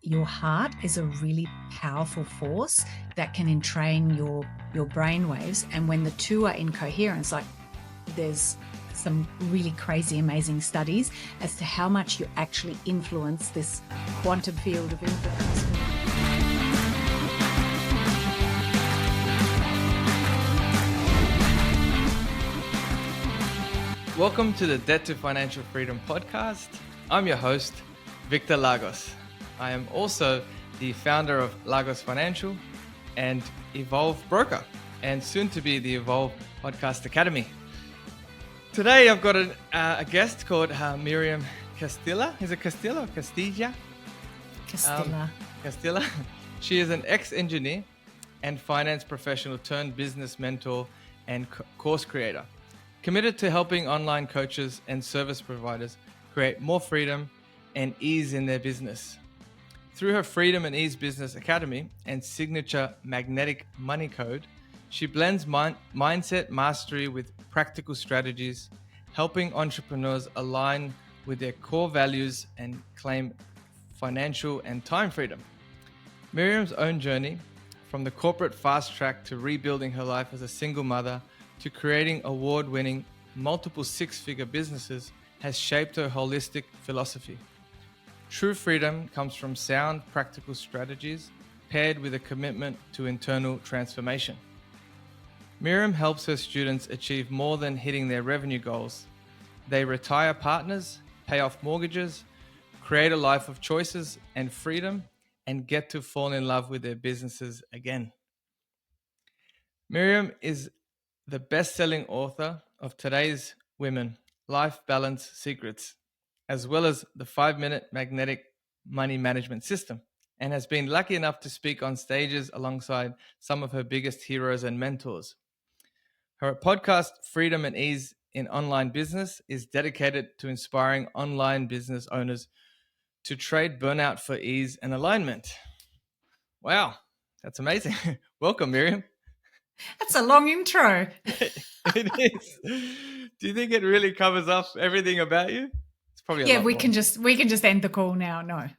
your heart is a really powerful force that can entrain your brain waves. And when the two are in coherence, like there's some really crazy, amazing studies as to how much you actually influence this quantum field of influence. Welcome to the Debt to Financial Freedom podcast. I'm your host, Victor Lagos. I am also the founder of Lagos Financial and Evolve Broker, and soon to be the Evolve Podcast Academy. Today I've got a guest called Miriam Castilla. Is it Castilla or Castilla? Castilla. Castilla. She is an ex-engineer and finance professional turned business mentor and course creator, committed to helping online coaches and service providers create more freedom and ease in their business. Through her Freedom and Ease Business Academy and signature magnetic money code, she blends mindset mastery with practical strategies, helping entrepreneurs align with their core values and claim financial and time freedom. Miriam's own journey, from the corporate fast track to rebuilding her life as a single mother to creating award-winning multiple six-figure businesses, has shaped her holistic philosophy. True freedom comes from sound, practical strategies paired with a commitment to internal transformation. Miriam helps her students achieve more than hitting their revenue goals. They retire partners, pay off mortgages, create a life of choices and freedom, and get to fall in love with their businesses again. Miriam is the best-selling author of Today's Women, Life Balance Secrets, as well as the 5-Minute Magnetic Money Management System, and has been lucky enough to speak on stages alongside some of her biggest heroes and mentors. Her podcast, Freedom and Ease in Online Business, is dedicated to inspiring online business owners to trade burnout for ease and alignment. Wow, that's amazing. Welcome, Miriam. That's a long intro. It is. Do you think it really covers up everything about you? It's probably a lot we more. can just end the call now. No.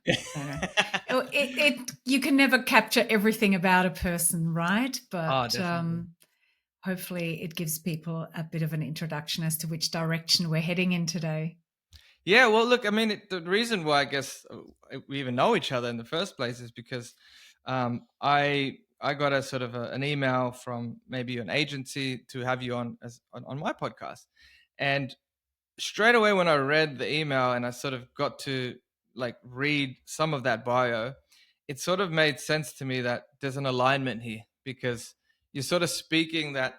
You can never capture everything about a person, right? But hopefully it gives people a bit of an introduction as to which direction we're heading in today. Yeah, well, look, I mean, the reason why I guess we even know each other in the first place is because I got a sort of an email from maybe an agency to have you on my podcast, and straight away when I read the email and I sort of got to like read some of that bio, it sort of made sense to me that there's an alignment here, because you're sort of speaking that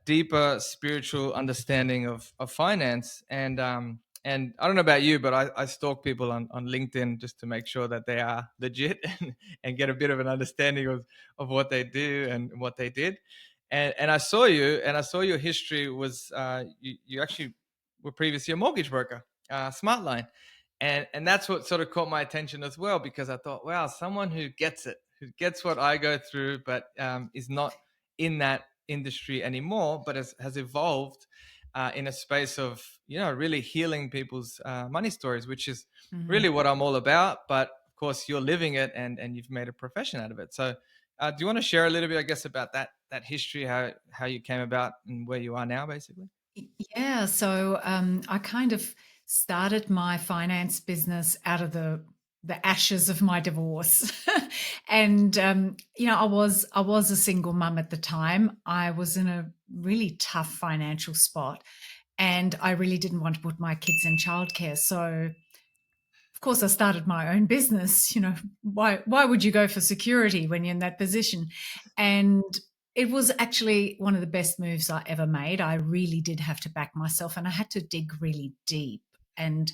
deeper spiritual understanding of finance. And I don't know about you, but I stalk people on LinkedIn just to make sure that they are legit and get a bit of an understanding of what they do and what they did. And I saw you, and I saw your history was you actually were previously a mortgage broker, Smartline. And that's what sort of caught my attention as well, because I thought, wow, someone who gets it, who gets what I go through, but is not in that industry anymore, but has evolved in a space of, really healing people's money stories, which is really what I'm all about. But of course, you're living it, and you've made a profession out of it. So do you want to share a little bit, I guess, about that history, how you came about and where you are now, basically? Yeah, so I kind of started my finance business out of the ashes of my divorce, and I was a single mum at the time. I was in a really tough financial spot, and I really didn't want to put my kids in childcare. So, of course, I started my own business. Why would you go for security when you're in that position? And it was actually one of the best moves I ever made. I really did have to back myself, and I had to dig really deep. And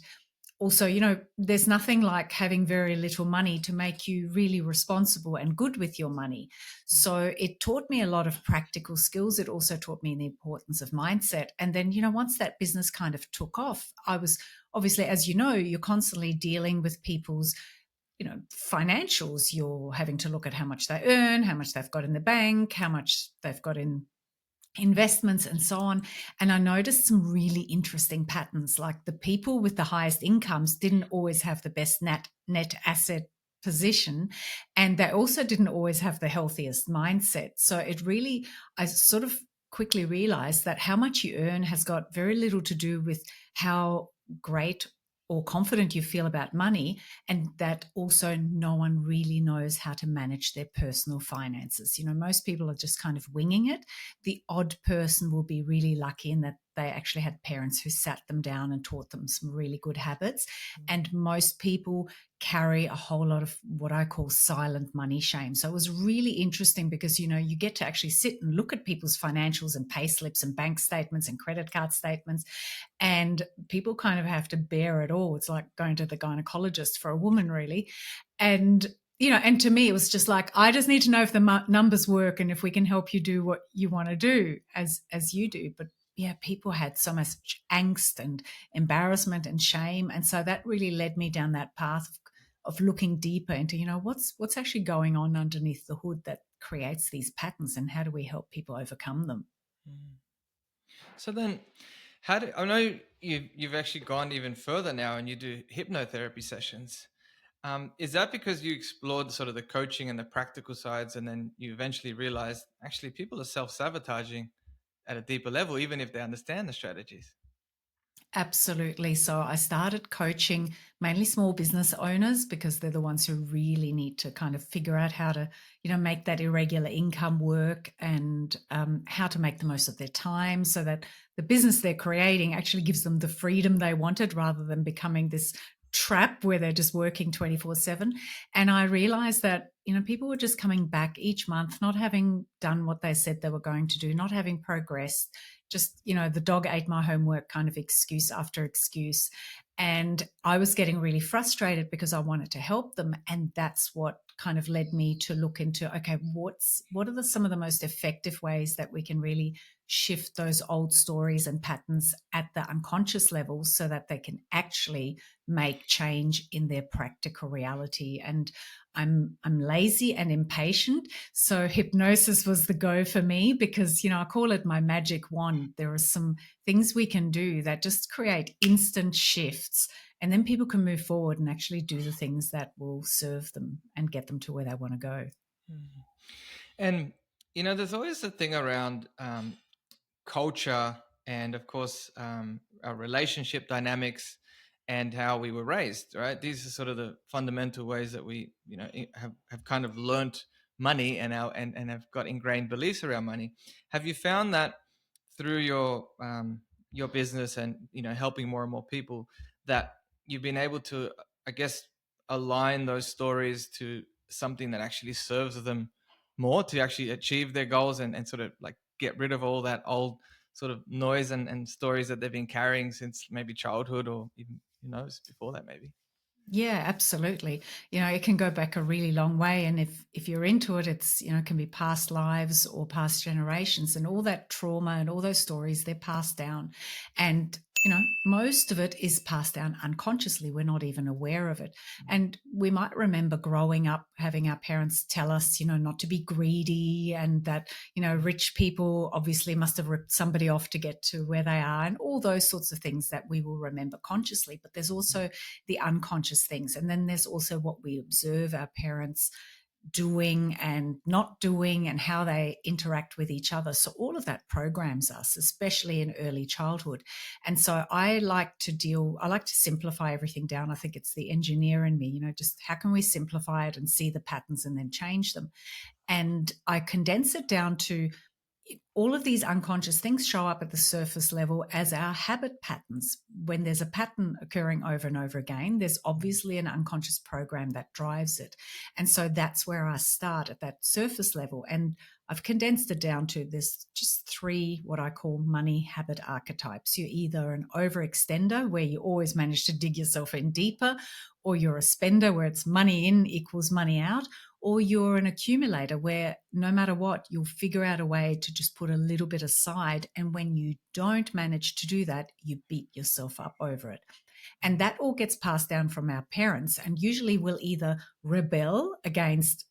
also, there's nothing like having very little money to make you really responsible and good with your money. So it taught me a lot of practical skills. It also taught me the importance of mindset. And then, once that business kind of took off, I was obviously, as you know, you're constantly dealing with people's financials. You're having to look at how much they earn, how much they've got in the bank, how much they've got in investments and so on. And I noticed some really interesting patterns, like the people with the highest incomes didn't always have the best net asset position, and they also didn't always have the healthiest mindset. So it really, I sort of quickly realized that how much you earn has got very little to do with how great or confident you feel about money, and that also no one really knows how to manage their personal finances. Most people are just kind of winging it. The odd person will be really lucky in that they actually had parents who sat them down and taught them some really good habits. And most people carry a whole lot of what I call silent money shame. So it was really interesting because, you get to actually sit and look at people's financials and pay slips and bank statements and credit card statements, and people kind of have to bear it all. It's like going to the gynecologist for a woman, really. And and to me, it was just like, I just need to know if the numbers work and if we can help you do what you want to do as you do. But yeah, people had so much angst and embarrassment and shame. And so that really led me down that path of looking deeper into, what's actually going on underneath the hood that creates these patterns, and how do we help people overcome them? Mm. So then, I know you've actually gone even further now, and you do hypnotherapy sessions. Is that because you explored sort of the coaching and the practical sides, and then you eventually realized actually people are self-sabotaging at a deeper level, even if they understand the strategies? Absolutely. So I started coaching mainly small business owners because they're the ones who really need to kind of figure out how to, make that irregular income work, and how to make the most of their time so that the business they're creating actually gives them the freedom they wanted, rather than becoming this trap where they're just working 24/7. And I realized that, people were just coming back each month, not having done what they said they were going to do, not having progressed, just, the dog ate my homework kind of excuse after excuse. And I was getting really frustrated because I wanted to help them. And that's what kind of led me to look into, okay, what are some of the most effective ways that we can really shift those old stories and patterns at the unconscious level so that they can actually make change in their practical reality. And I'm lazy and impatient, so hypnosis was the go for me because, I call it my magic wand. There are some things we can do that just create instant shifts, and then people can move forward and actually do the things that will serve them and get them to where they want to go. Mhm. And there's always a thing around culture, and of course our relationship dynamics and how we were raised, right? These are sort of the fundamental ways that we have kind of learnt money, and have got ingrained beliefs around money. Have you found that through your business, and helping more and more people, that you've been able to, I guess, align those stories to something that actually serves them more to actually achieve their goals, and sort of like get rid of all that old sort of noise and stories that they've been carrying since maybe childhood, or even who knows before that maybe? Yeah, absolutely. It can go back a really long way, and if you're into it, it's, it can be past lives or past generations, and all that trauma and all those stories, they're passed down. And most of it is passed down unconsciously. We're not even aware of it. And we might remember growing up having our parents tell us, not to be greedy, and that, rich people obviously must have ripped somebody off to get to where they are, and all those sorts of things that we will remember consciously. But there's also the unconscious things. And then there's also what we observe our parents doing and not doing, and how they interact with each other. So all of that programs us, especially in early childhood. And so I like to simplify everything down. I think it's the engineer in me, just how can we simplify it and see the patterns and then change them? And I condense it down to, all of these unconscious things show up at the surface level as our habit patterns. When there's a pattern occurring over and over again, there's obviously an unconscious program that drives it. And so that's where I start, at that surface level. And I've condensed it down to this just 3 what I call money habit archetypes. You're either an overextender, where you always manage to dig yourself in deeper, or you're a spender, where it's money in equals money out, or you're an accumulator, where no matter what, you'll figure out a way to just put a little bit aside. And when you don't manage to do that, you beat yourself up over it. And that all gets passed down from our parents. And usually we'll either rebel against,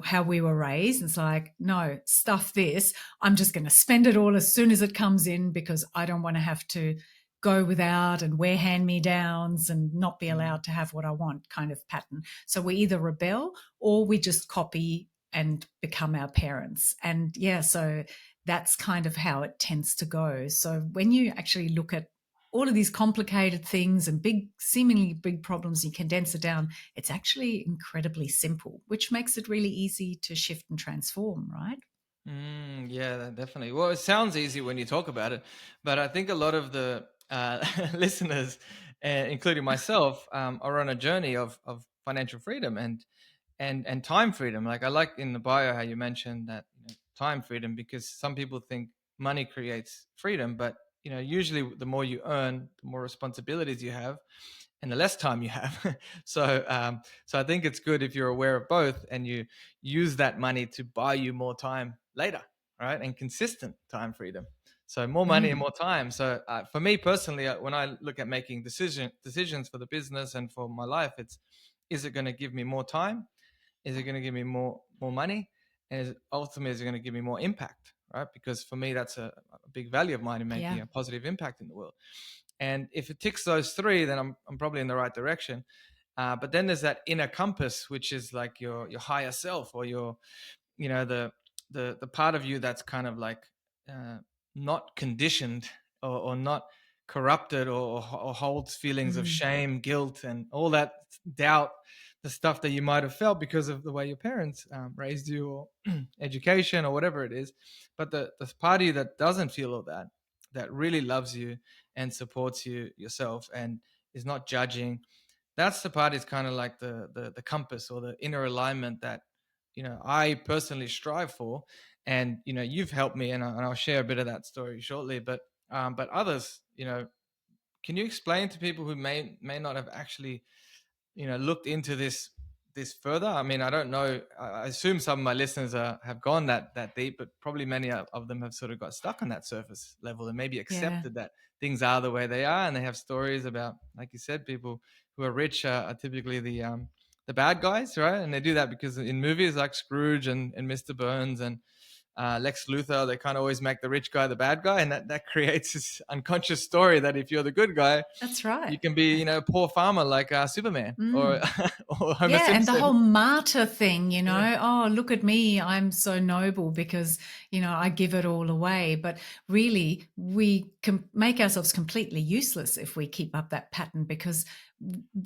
how we were raised. It's like, no, stuff this. I'm just going to spend it all as soon as it comes in because I don't want to have to go without and wear hand-me-downs and not be Mm. allowed to have what I want kind of pattern. So we either rebel or we just copy and become our parents. And yeah, so that's kind of how it tends to go. So when you actually look at all of these complicated things and big, seemingly big problems, you condense it down, it's actually incredibly simple, which makes it really easy to shift and transform, right? Yeah, definitely. Well, it sounds easy when you talk about it, but I think a lot of the listeners, including myself, are on a journey of financial freedom and time freedom. Like I like in the bio how you mentioned that, time freedom, because some people think money creates freedom, but usually the more you earn, the more responsibilities you have, and the less time you have. So I think it's good if you're aware of both and you use that money to buy you more time later, right? And consistent time freedom. So more money and Mm, more time. So for me personally, when I look at making decisions for the business and for my life, it's, is it going to give me more time? Is it going to give me more money? And ultimately, is it going to give me more impact? Right? Because for me, that's a big value of mine in yeah. making a positive impact in the world. And if it ticks those three, then I'm probably in the right direction. But then there's that inner compass, which is like your higher self, or your, the part of you that's kind of like uh, not conditioned, or not corrupted, or holds feelings of Mm, shame, guilt, and all that doubt, the stuff that you might have felt because of the way your parents raised you, or education, or whatever it is. But the part of you that doesn't feel all that, that really loves you and supports you yourself and is not judging, that's the part is kind of like the compass, or the inner alignment that I personally strive for. And you've helped me, and I'll share a bit of that story shortly. But others, can you explain to people who may not have actually looked into this further? I mean, I don't know. I assume some of my listeners have gone that deep, but probably many of them have sort of got stuck on that surface level and maybe yeah, accepted that things are the way they are, and they have stories about, like you said, people who are rich are typically the bad guys, right? And they do that because in movies like Scrooge and Mr. Burns and Lex Luthor, they kind of always make the rich guy the bad guy, and that creates this unconscious story that if you're the good guy, that's right. you can be, a poor farmer like Superman, or Mm. or Homer Yeah, and the Simpson. whole martyr thing, Yeah. oh, look at me, I'm so noble because, I give it all away. But really, we can make ourselves completely useless if we keep up that pattern, because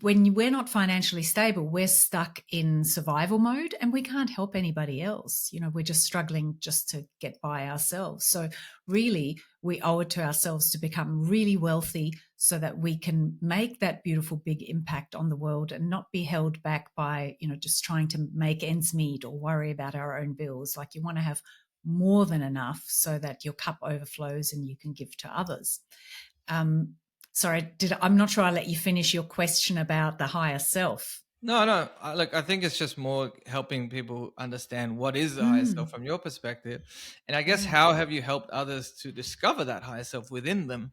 when we're not financially stable, we're stuck in survival mode and we can't help anybody else. We're just struggling just to get by ourselves. So really, we owe it to ourselves to become really wealthy so that we can make that beautiful big impact on the world and not be held back by, just trying to make ends meet or worry about our own bills. Like, you want to have more than enough so that your cup overflows and you can give to others. Um, Sorry, I'm not sure I let you finish your question about the higher self. No, no. Look, I think it's just more helping people understand what is the higher self Mm, from your perspective, and I guess yeah. how have you helped others to discover that higher self within them?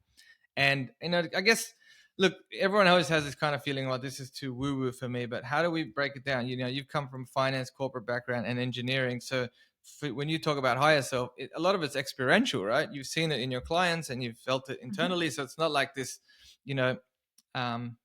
And I guess, look, everyone always has this kind of feeling, well, this is too woo woo for me. But how do we break it down? You've come from finance, corporate background, and engineering. So when you talk about higher self, a lot of it's experiential, right? You've seen it in your clients and you've felt it Mhm. internally. So it's not like this, you know,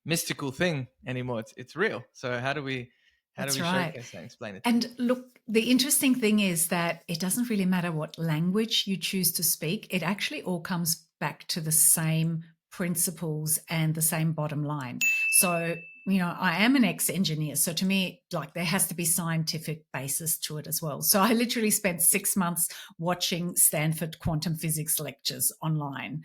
mystical thing anymore. It's real. So how do we That's right. showcase that and explain it to And people? look, the interesting thing is that it doesn't really matter what language you choose to speak. It actually all comes back to the same principles and the same bottom line. So, I am an ex-engineer. So to me, like, there has to be scientific basis to it as well. So I literally spent 6 months watching Stanford quantum physics lectures online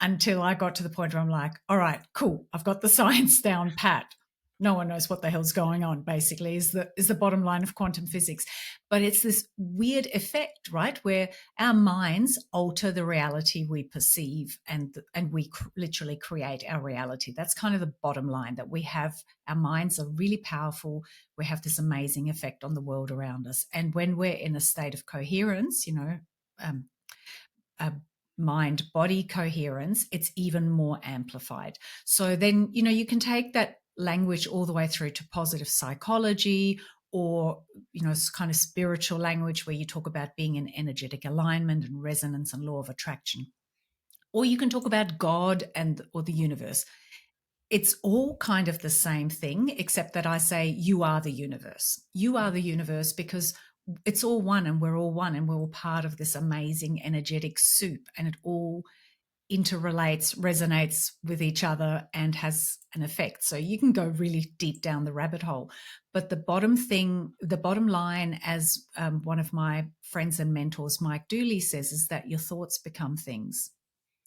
until I got to the point where I'm like, all right, cool. I've got the science down pat. No one knows what the hell's going on, basically, is the bottom line of quantum physics. But it's this weird effect, right, where our minds alter the reality we perceive, and we literally create our reality. That's kind of the bottom line, that we have, our minds are really powerful. We have this amazing effect on the world around us. And when we're in a state of coherence, um, a mind body coherence, it's even more amplified. So then, you can take that language all the way through to positive psychology, or, kind of spiritual language where you talk about being in energetic alignment and resonance and law of attraction. or you can talk about God and or the universe. It's all kind of the same thing, except that I say you are the universe. You are the universe because it's all one and we're all one and we're all part of this amazing energetic soup, and it all interrelates, resonates with each other, and has an effect. So you can go really deep down the rabbit hole. But the bottom line, as one of my friends and mentors, Mike Dooley, says, is that your thoughts become things.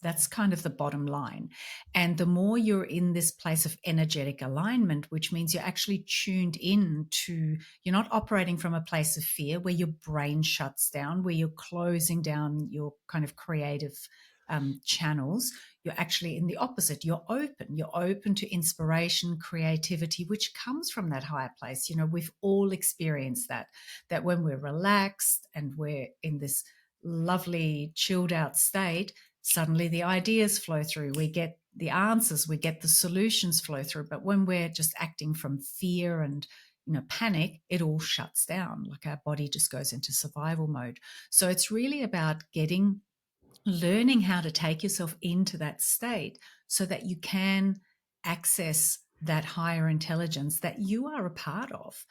That's kind of the bottom line. And the more you're in this place of energetic alignment, which means you're actually tuned in to, you're not operating from a place of fear where your brain shuts down, where you're closing down your kind of creative channels. You're actually in the opposite. You're open to inspiration, creativity, which comes from that higher place. You know, we've all experienced that when we're relaxed and we're in this lovely chilled out state, suddenly the ideas flow through. We get the answers, we get the solutions flow through. But when we're just acting from fear and panic, it all shuts down. Like our body just goes into survival mode. So it's really about learning how to take yourself into that state so that you can access that higher intelligence that you are a part of.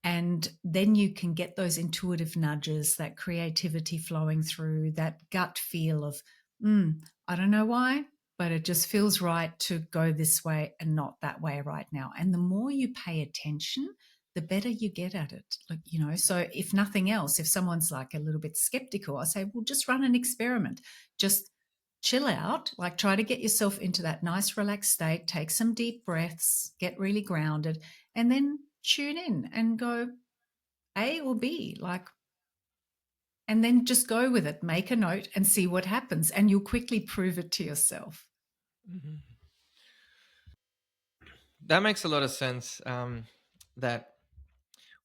And then you can get those intuitive nudges, that creativity flowing through, that gut feel of, I don't know why, but it just feels right to go this way and not that way right now. And the more you pay attention, the better you get at it. So if nothing else, if someone's like a little bit skeptical, I say, well, just run an experiment. Just chill out, like try to get yourself into that nice relaxed state, take some deep breaths, get really grounded, and then tune in and go A or B, and then just go with it, make a note and see what happens, and you'll quickly prove it to yourself. Mm-hmm. That makes a lot of sense. That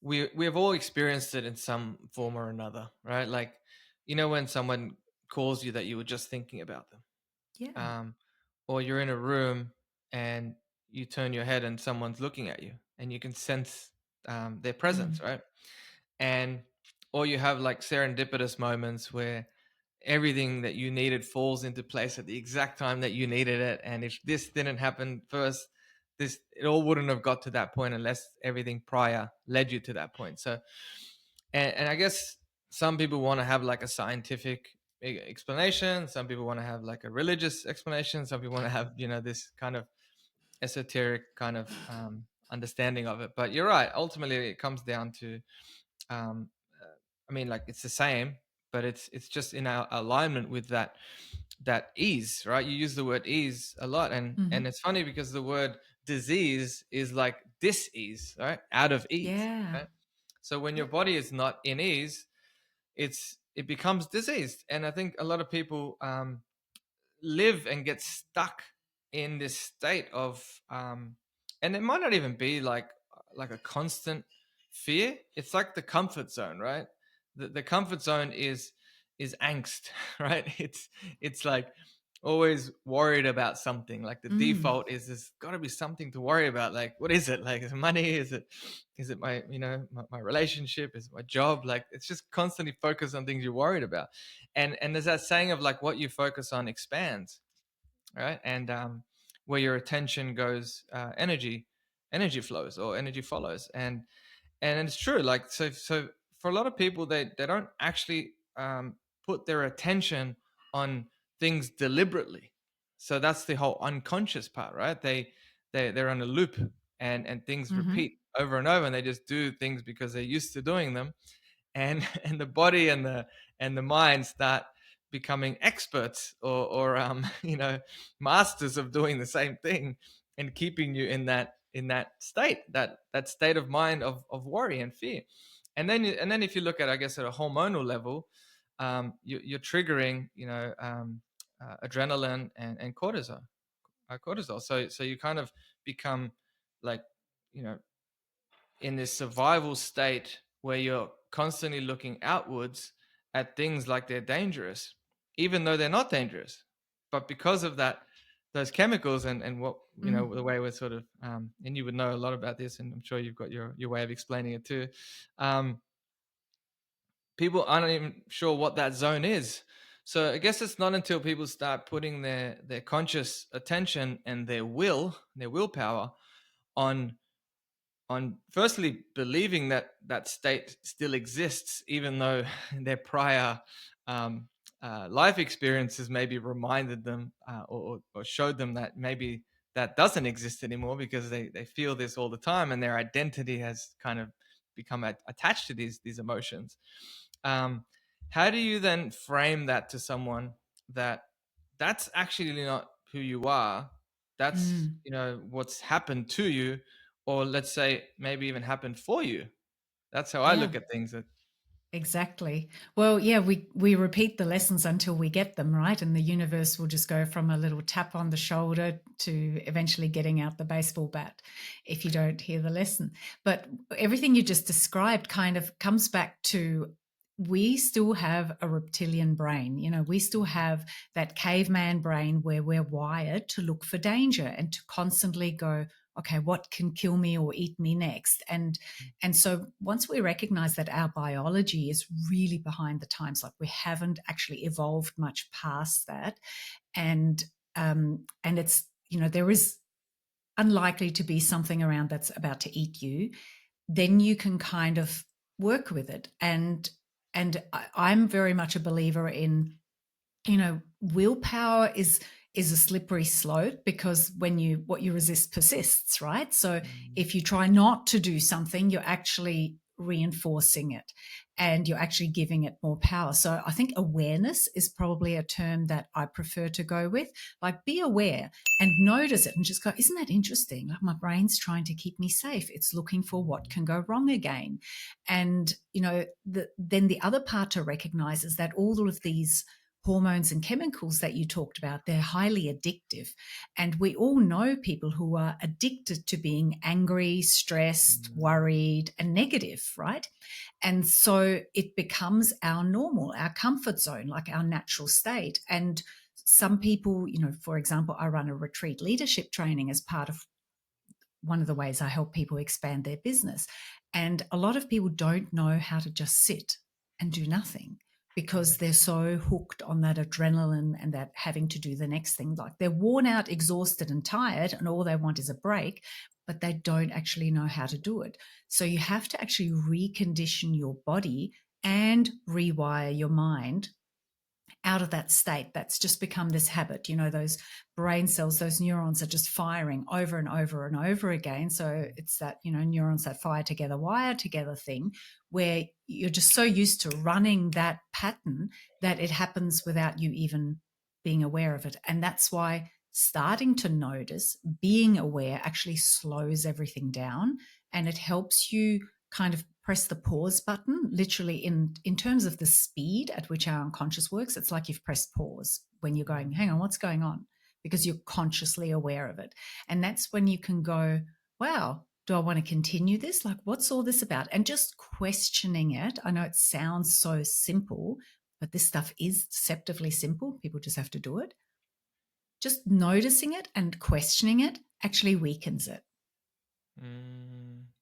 we have all experienced it in some form or another, right? Like, when someone calls you that you were just thinking about them, Yeah. um, or you're in a room and you turn your head and someone's looking at you, and you can sense their presence, Mm. right? And or you have like serendipitous moments where everything that you needed falls into place at the exact time that you needed it, and if this didn't happen first, this it all wouldn't have got to that point unless everything prior led you to that point. So and I guess some people want to have like a scientific explanation, some people want to have like a religious explanation, some people want to have this kind of esoteric kind of understanding of it. But you're right, ultimately it comes down to um, I mean, like it's the same, but it's just in our alignment with that ease, right? You use the word ease a lot, and Hmm. it's funny because the word disease is like dis-ease, right? Out of ease, Yeah. right? So when your Yep. body is not in ease, it becomes diseased, and I think a lot of people live and get stuck in this state of and it might not even be like a constant fear. It's like the comfort zone, right? The comfort zone is angst right? It's like always worried about something. Like the Mm. default is there's got to be something to worry about. Like what is it? Like is it money? Is it my my relationship? Is it my job? Like it's just constantly focused on things you're worried about. And there's that saying of like what you focus on expands, right? And where your attention goes, energy flows or energy follows. And it's true. Like so for a lot of people, they don't actually put their attention on things deliberately. So that's the whole unconscious part, right? They're on a loop, and things Hmm. repeat over and over, and they just do things because they're used to doing them. And and the body and the mind start becoming experts or masters of doing the same thing, and keeping you in that state, that state of mind of worry and fear. And then if you look at, I guess, at a hormonal level, you're triggering adrenaline and cortisol. So you kind of become like, you know in this survival state where you're constantly looking outwards at things like they're dangerous, even though they're not dangerous. But because of that, those chemicals and what, Mm. the way we're sort of, and you would know a lot about this, and I'm sure you've got your way of explaining it too. Um, People aren't even sure what that zone is. So I guess it's not until people start putting their conscious attention and their willpower on firstly believing that that state still exists, even though their prior um, life experiences maybe reminded them or showed them that maybe that doesn't exist anymore, because they feel this all the time and their identity has kind of become attached to these emotions. um, how do you then frame that to someone that that's actually not who you are, that's Mm. what's happened to you, or let's say maybe even happened for you? That's how I Yeah. look at things. That Exactly. Well, yeah, we repeat the lessons until we get them, right? And the universe will just go from a little tap on the shoulder to eventually getting out the baseball bat if you don't hear the lesson. But everything you just described kind of comes back to, we still have a reptilian brain. We still have that caveman brain where we're wired to look for danger and to constantly go, okay, what can kill me or eat me next? And so once we recognize that our biology is really behind the times, like we haven't actually evolved much past that, and it's, there is unlikely to be something around that's about to eat you, then you can kind of work with it. I'm very much a believer in, willpower is a slippery slope, because what you resist persists, right? So Mm. if you try not to do something, you're actually reinforcing it and you're actually giving it more power. So I think awareness is probably a term that I prefer to go with. Like, be aware and notice it and just go, isn't that interesting? Like, my brain's trying to keep me safe. It's looking for what can go wrong again. And, then the other part to recognize is that all of these hormones and chemicals that you talked about, they're highly addictive. And we all know people who are addicted to being angry, stressed, Mm. worried, and negative, right? And so it becomes our normal, our comfort zone, like our natural state. And some people, for example, I run a retreat leadership training as part of one of the ways I help people expand their business. And a lot of people don't know how to just sit and do nothing, because they're so hooked on that adrenaline and that having to do the next thing. Like, they're worn out, exhausted, and tired, and all they want is a break, but they don't actually know how to do it. So you have to actually recondition your body and rewire your mind out of that state that's just become this habit. Those brain cells, those neurons are just firing over and over and over again. So it's that, neurons that fire together, wire together thing, where you're just so used to running that pattern that it happens without you even being aware of it. And that's why starting to notice, being aware, actually slows everything down, and it helps you kind of press the pause button. Literally, in terms of the speed at which our unconscious works, it's like you've pressed pause when you're going, hang on, what's going on? Because you're consciously aware of it. And that's when you can go, wow, do I want to continue this? Like, what's all this about? And just questioning it. I know it sounds so simple, but this stuff is deceptively simple. People just have to do it. Just noticing it and questioning it actually weakens it.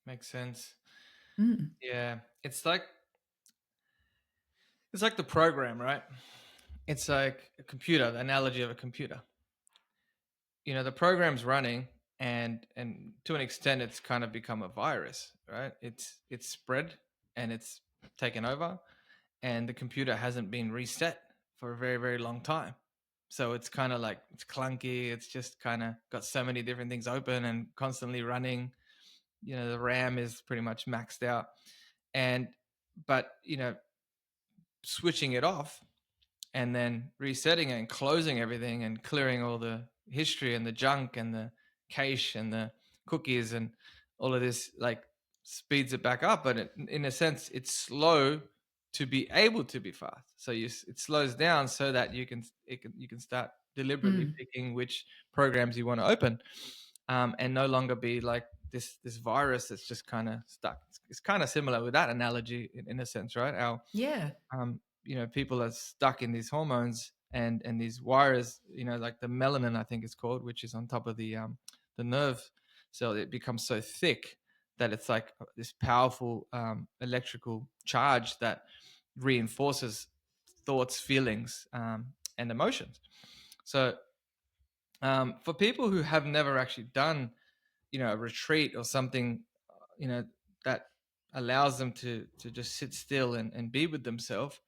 Makes sense. Mm. Yeah, it's like the program, right? It's like a computer, the analogy of a computer. The program's running, and to an extent it's kind of become a virus, right? It's spread and it's taken over, and the computer hasn't been reset for a very, very long time. So it's kind of like, it's clunky, it's just kind of got so many different things open and constantly running. The RAM is pretty much maxed out. And but switching it off and then resetting it and closing everything and clearing all the history and the junk and the cache and the cookies and all of this, like, speeds it back up. But in a sense, it's slow to be able to be fast. So it slows down so that you can start deliberately Mm. picking which programs you want to open, and no longer be like this virus that's just kind of stuck. It's kind of similar with that analogy in a sense, right? Our Yeah. people are stuck in these hormones and these wires, like the melanin, I think it's called, which is on top of the nerve cell. It becomes so thick that it's like this powerful electrical charge that reinforces thoughts, feelings, and emotions. So for people who have never actually done, a retreat or something, that allows them to just sit still and be with themselves,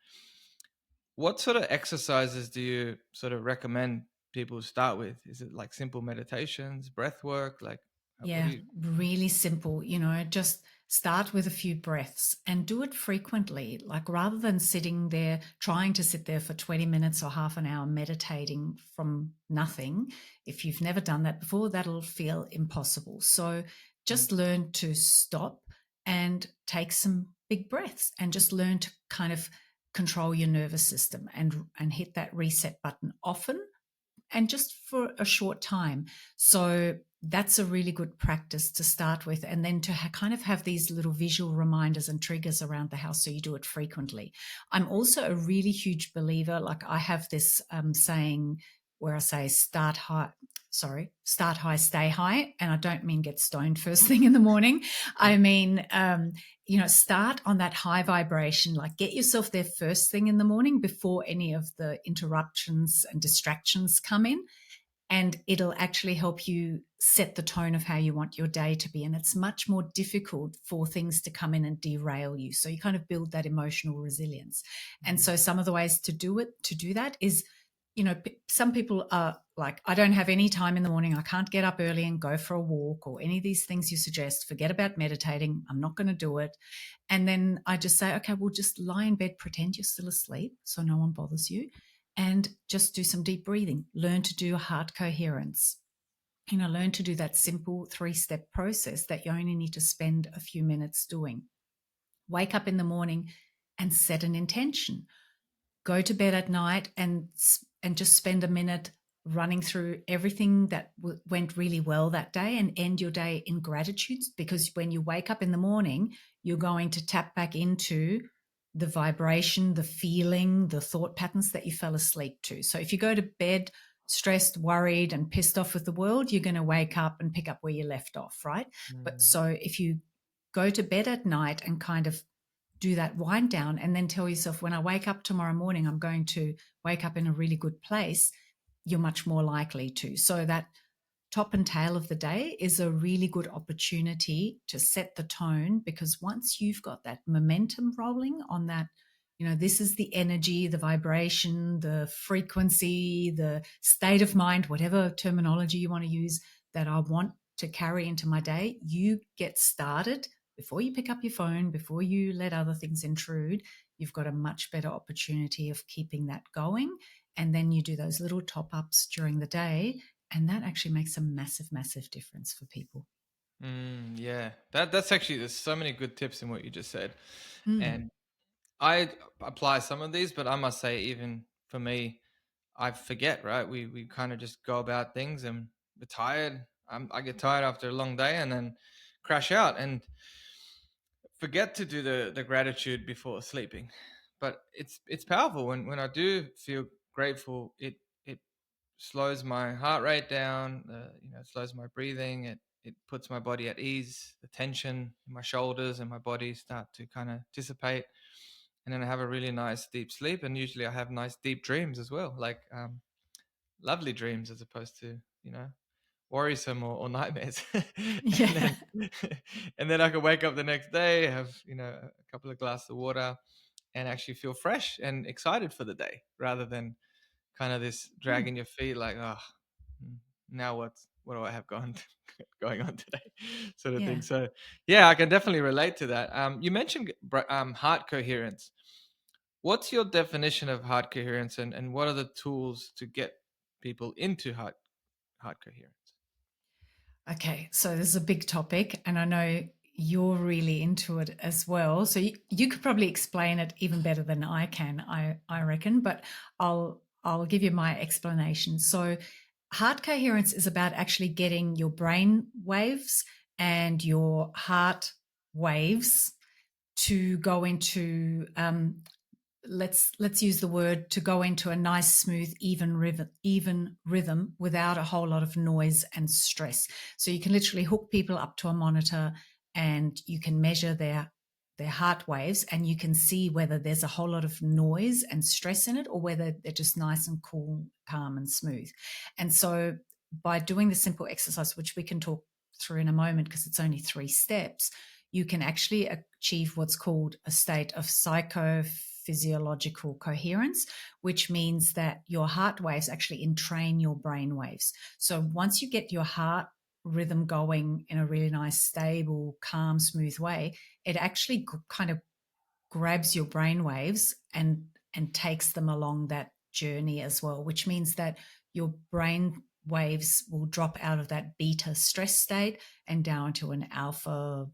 what sort of exercises do you sort of recommend people start with? Is it like simple meditations, breath work? Like, what do Yeah, you? really simple. Just start with a few breaths and do it frequently. Like rather than sitting there, trying to sit there for 20 minutes or half an hour meditating from nothing, if you've never done that before, that'll feel impossible. So Mm, just learn to stop and take some big breaths and just learn to kind of control your nervous system and hit that reset button often and just for a short time. So that's a really good practice to start with. And then to kind of have these little visual reminders and triggers around the house so you do it frequently. I'm also a really huge believer, like I have this saying where I say start high, stay high. And I don't mean get stoned first thing in the morning. I mean, start on that high vibration, like get yourself there first thing in the morning before any of the interruptions and distractions come in. And it'll actually help you set the tone of how you want your day to be. And it's much more difficult for things to come in and derail you. So you kind of build that emotional resilience. And so some of the ways to do that is, some people are like, I don't have any time in the morning. I can't get up early and go for a walk or any of these things you suggest. Forget about meditating. I'm not going to do it. And then I just say, okay, well, just lie in bed, pretend you're still asleep so no one bothers you, and just do some deep breathing. Learn to do heart coherence. Learn to do that simple 3-step process that you only need to spend a few minutes doing. Wake up in the morning and set an intention. Go to bed at night and just spend a minute running through everything that went really well that day and end your day in gratitude, because when you wake up in the morning, you're going to tap back into the vibration, the feeling, the thought patterns that you fell asleep to. So if you go to bed stressed, worried, and pissed off with the world, you're going to wake up and pick up where you left off, right? But mm, so if you go to bed at night and kind of do that wind down and then tell yourself, when I wake up tomorrow morning, I'm going to wake up in a really good place, you're much more likely to. So that top and tail of the day is a really good opportunity to set the tone, because once you've got that momentum rolling on that, this is the energy, the vibration, the frequency, the state of mind, whatever terminology you want to use, that I want to carry into my day, you get started before you pick up your phone, before you let other things intrude. You've got a much better opportunity of keeping that going. And then you do those little top ups during the day, and that actually makes a massive, massive difference for people. yeah, that's actually, there's so many good tips in what you just said, Mm. and I apply some of these, but I must say, even for me, I forget. Right, we kind of just go about things, and we're tired. I get tired after a long day, and then crash out and forget to do the gratitude before sleeping. But it's powerful when I do feel grateful. It slows my heart rate down. It slows my breathing. It puts my body at ease. The tension in my shoulders and my body start to kind of dissipate, and then I have a really nice deep sleep. And usually I have nice deep dreams as well, like lovely dreams, as opposed to worrisome or nightmares. and Yeah. then and then I can wake up the next day, have a couple of glasses of water, and actually feel fresh and excited for the day, rather than kind of this Mm. dragging your feet, like, oh, now what do I have going on today, sort of Yeah. thing. So yeah, I can definitely relate to that. You mentioned heart coherence. What's your definition of heart coherence, and what are the tools to get people into heart coherence? Okay. So this is a big topic, and I know you're really into it as well. So you could probably explain it even better than I can, I reckon, but I'll give you my explanation. So heart coherence is about actually getting your brain waves and your heart waves to go into let's use the word, to go into a nice, smooth, even rhythm without a whole lot of noise and stress. So you can literally hook people up to a monitor and you can measure their heart waves, and you can see whether there's a whole lot of noise and stress in it or whether they're just nice and cool, calm and smooth. And so by doing the simple exercise, which we can talk through in a moment because it's only 3 steps, you can actually achieve what's called a state of psychophysiological coherence, which means that your heart waves actually entrain your brain waves. So once you get your heart rhythm going in a really nice, stable, calm, smooth way, it actually kind of grabs your brain waves and takes them along that journey as well, which means that your brain waves will drop out of that beta stress state and down to an alpha,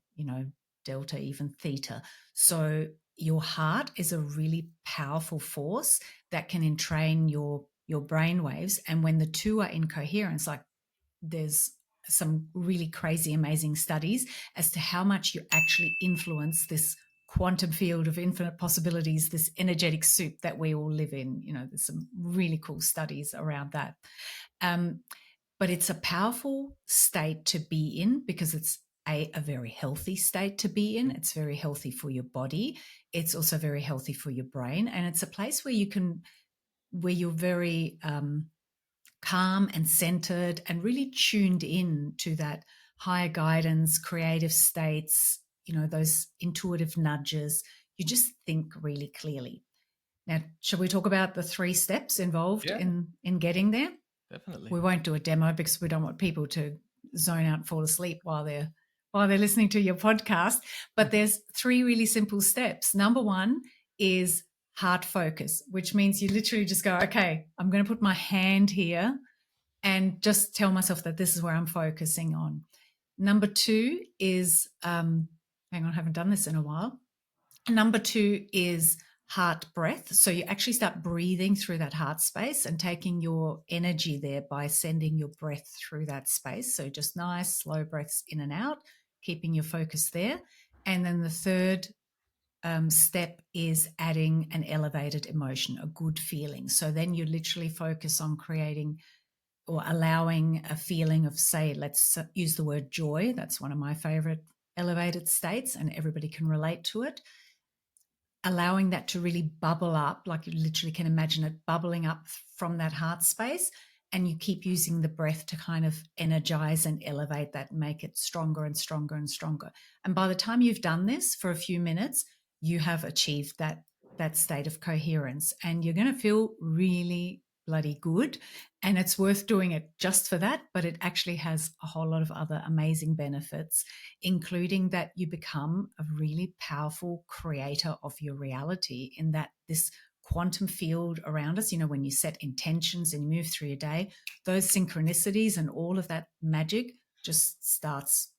delta, even theta. So your heart is a really powerful force that can entrain your brain waves. And when the two are in coherence, like there's some really crazy, amazing studies as to how much you actually influence this quantum field of infinite possibilities, this energetic soup that we all live in. There's some really cool studies around that. But it's a powerful state to be in because it's a very healthy state to be in. It's very healthy for your body. It's also very healthy for your brain. And it's a place where you're very calm and centered and really tuned in to that higher guidance, creative states, those intuitive nudges. You just think really clearly. Now, shall we talk about the 3 steps involved Yeah, in getting there? definitely. We won't do a demo because we don't want people to zone out and fall asleep while they're listening to your podcast. But there's 3 really simple steps. Number 1 is heart focus, which means you literally just go, okay, I'm going to put my hand here and just tell myself that this is where I'm focusing on. Number 2 is, hang on, I haven't done this in a while. Number 2 is heart breath. So you actually start breathing through that heart space and taking your energy there by sending your breath through that space. So just nice, slow breaths in and out, keeping your focus there. And then the third step is adding an elevated emotion, a good feeling. So then you literally focus on creating or allowing a feeling of, say, let's use the word joy. That's one of my favorite elevated states, and everybody can relate to it. Allowing that to really bubble up, like you literally can imagine it bubbling up from that heart space, and you keep using the breath to kind of energize and elevate that, make it stronger and stronger and stronger. And by the time you've done this for a few minutes, you have achieved that state of coherence, and you're going to feel really bloody good. And it's worth doing it just for that, but it actually has a whole lot of other amazing benefits, including that you become a really powerful creator of your reality, in that this quantum field around us, when you set intentions and you move through your day, those synchronicities and all of that magic just starts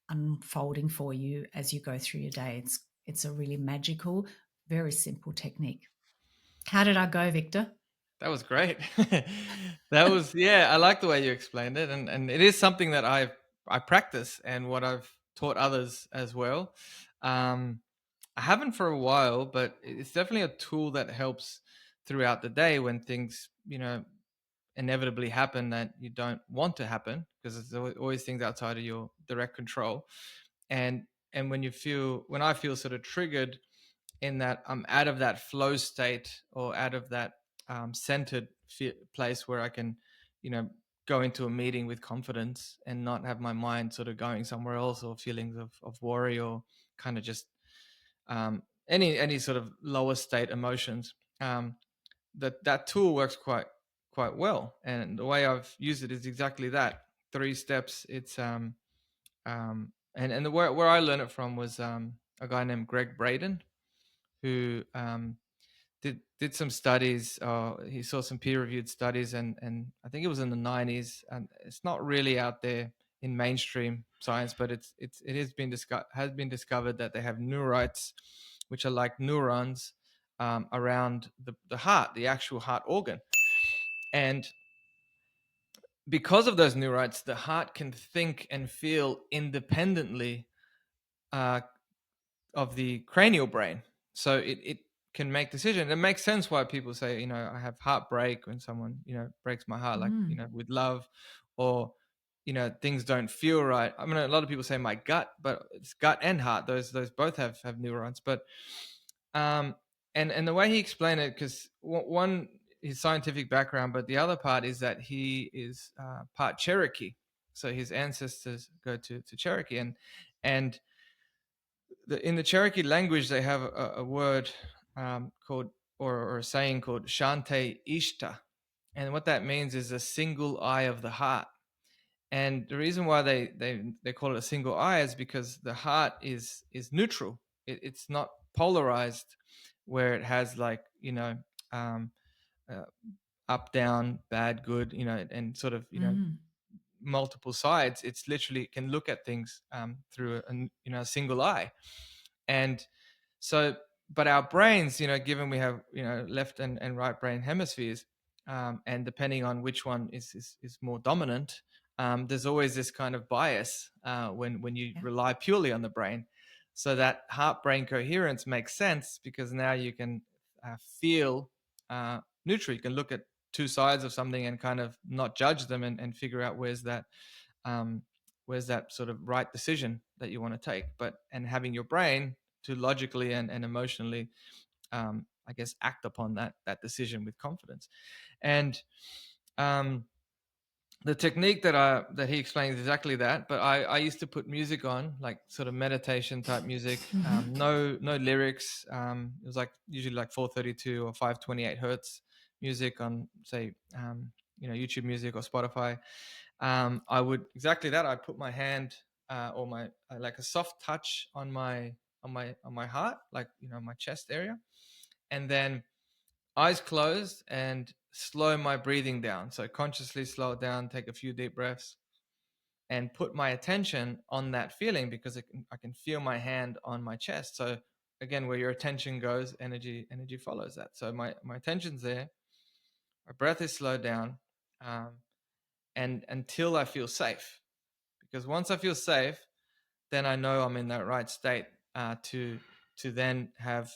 unfolding for you as you go through your day. It's a really magical, very simple technique. How did I go, Victor? That was great. That was, yeah, I like the way you explained it, and it is something that I practice and what I've taught others as well. I haven't for a while, but it's definitely a tool that helps throughout the day when things, inevitably happen that you don't want to happen, because there's always things outside of your direct control. And when I feel sort of triggered, in that I'm out of that flow state or out of that centered place where I can, you know, go into a meeting with confidence and not have my mind sort of going somewhere else, or feelings of worry, or kind of just any sort of lower state emotions. That tool works quite well, and the way I've used it is exactly that. 3 steps. It's and the where I learned it from was a guy named Greg Braden, who did some studies. He saw some peer-reviewed studies, and I think it was in the 90s. And it's not really out there in mainstream science, but it has been discovered that they have neurites, which are like neurons around the heart, the actual heart organ, and because of those neurites, the heart can think and feel independently uh, of the cranial brain. So it can make decisions. It makes sense why people say, I have heartbreak when someone, breaks my heart, like, Mm. with love, or things don't feel right. I mean, a lot of people say my gut, but it's gut and heart. Those both have neurons. But um, and the way he explained it, because one, his scientific background, but the other part is that he is part Cherokee, so his ancestors go to Cherokee, and in the Cherokee language they have a word called, or a saying called Shante Ishta, and what that means is a single eye of the heart. And the reason why they call it a single eye is because the heart is neutral. It's not polarized, where it has like um, uh, up, down, bad, good, and sort of Mm. multiple sides. It's literally can look at things through a single eye. And so, but our brains, given we have left and right brain hemispheres, and depending on which one is more dominant, there's always this kind of bias when you Yeah. rely purely on the brain. So that heart brain coherence makes sense, because now you can feel neutral. You can look at two sides of something and kind of not judge them, and figure out um, where's that sort of right decision that you want to take. But and having your brain to logically and emotionally, I guess, act upon that decision with confidence. And um, the technique that he explains is exactly that. But I used to put music on, like sort of meditation type music, Hmm. no lyrics. It was like usually like 432 or 528 hertz music on, say, YouTube Music or Spotify. I would exactly that. I put my hand or my like a soft touch on my heart, like my chest area, and then eyes closed and slow my breathing down. So consciously slow it down, take a few deep breaths, and put my attention on that feeling, because I can feel my hand on my chest. So again, where your attention goes, energy follows that. So my attention's there, my breath is slowed down, um, and until I feel safe. Because once I feel safe, then I know I'm in that right state to then have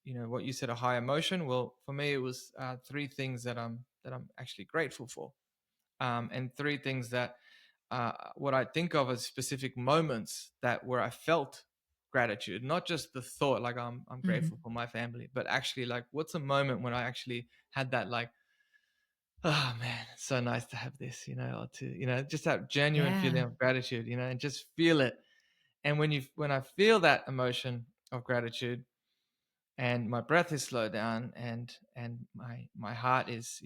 what you said, a high emotion. Well, for me, it was three things that I'm actually grateful for, and three things that what I think of as specific moments that where I felt gratitude, not just the thought like I'm grateful Mm. for my family, but actually like what's a moment when I actually had that, like, oh man, it's so nice to have this, or to just that genuine feeling Yeah. of gratitude, and just feel it. And when I feel that emotion of gratitude, and my breath is slowed down, and my heart is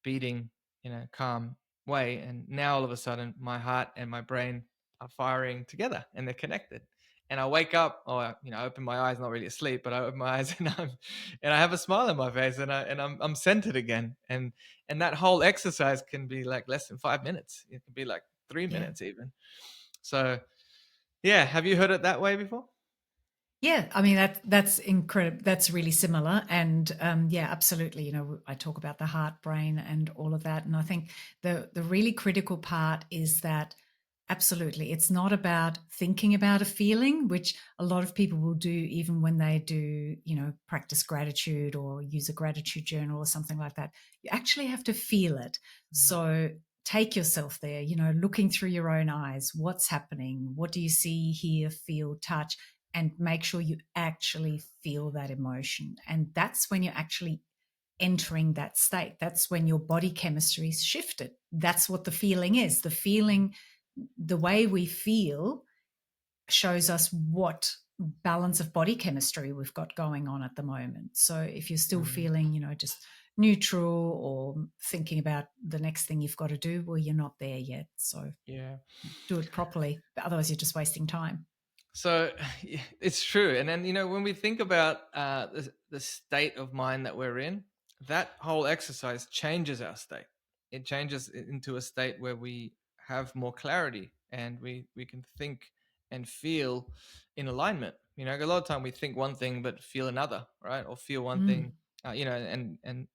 beating in a calm way, and now all of a sudden my heart and my brain are firing together, and they're connected. And I wake up, or I open my eyes, not really asleep, but I open my eyes, and I have a smile on my face, and I'm centered again. And that whole exercise can be like less than 5 minutes. It can be like three Yeah. minutes even. So yeah, have you heard it that way before? Yeah, I mean that's incredible. That's really similar, and yeah, absolutely. I talk about the heart, brain, and all of that, and I think the really critical part is that absolutely, it's not about thinking about a feeling, which a lot of people will do, even when they do, practice gratitude or use a gratitude journal or something like that. You actually have to feel it. Mm. So take yourself there. Looking through your own eyes, what's happening? What do you see, hear, feel, touch? And make sure you actually feel that emotion. And that's when you're actually entering that state. That's when your body chemistry is shifted. That's what the feeling is. The feeling, the way we feel shows us what balance of body chemistry we've got going on at the moment. So if you're still Mm. feeling, just neutral or thinking about the next thing you've got to do, well, you're not there yet. So Yeah. do it properly. Otherwise, you're just wasting time. So yeah, it's true. And then, when we think about the state of mind that we're in, that whole exercise changes our state. It changes it into a state where we have more clarity, and we can think and feel in alignment. A lot of time we think one thing but feel another, right? Or feel one thing, Mm, and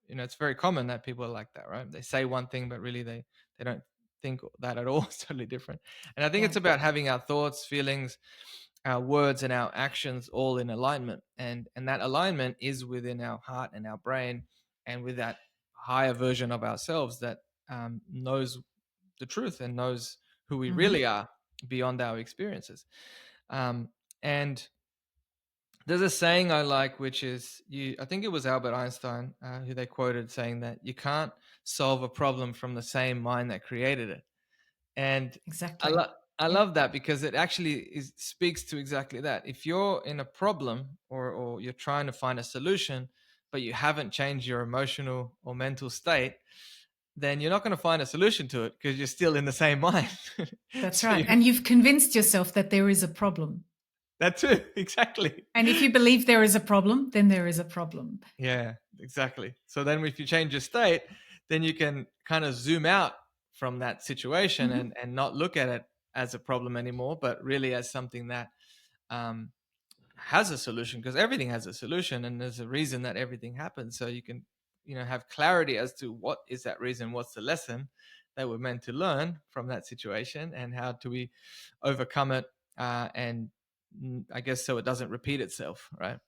it's very common that people are like that, right? They say one thing, but really they don't think that at all. It's totally different. And I think yeah. it's about having our thoughts, feelings, our words, and our actions all in alignment. And that alignment is within our heart and our brain, and with that higher version of ourselves that knows the truth and knows who we Hmm. really are beyond our experiences. And there's a saying I like, which is I think it was Albert Einstein who they quoted saying that you can't solve a problem from the same mind that created it. And I, Exactly. lo- I Yeah. love that because it actually speaks to exactly that. If you're in a problem, or you're trying to find a solution, but you haven't changed your emotional or mental state, then you're not going to find a solution to it because you're still in the same mind. That's So right. And you've convinced yourself that there is a problem. that's it, exactly. And if you believe there is a problem, then there is a problem. Yeah, exactly. So then if you change your state, then you can kind of zoom out from that situation Hmm. and not look at it as a problem anymore, but really as something that um, has a solution, because everything has a solution and there's a reason that everything happens. So you can, have clarity as to what is that reason, what's the lesson that we're meant to learn from that situation, and how do we overcome it, and I guess so it doesn't repeat itself, right?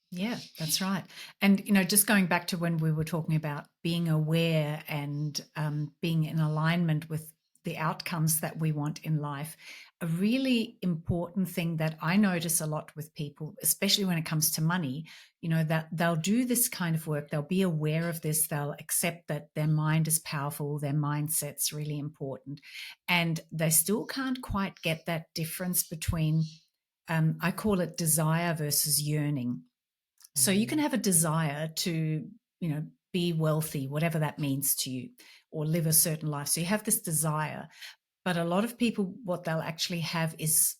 Yeah, that's right. And, just going back to when we were talking about being aware and being in alignment with the outcomes that we want in life, a really important thing that I notice a lot with people, especially when it comes to money, that they'll do this kind of work, they'll be aware of this, they'll accept that their mind is powerful, their mindset's really important, and they still can't quite get that difference between, I call it desire versus yearning. So you can Mm, have a desire to, be wealthy, whatever that means to you, or live a certain life. So you have this desire, but a lot of people, what they'll actually have is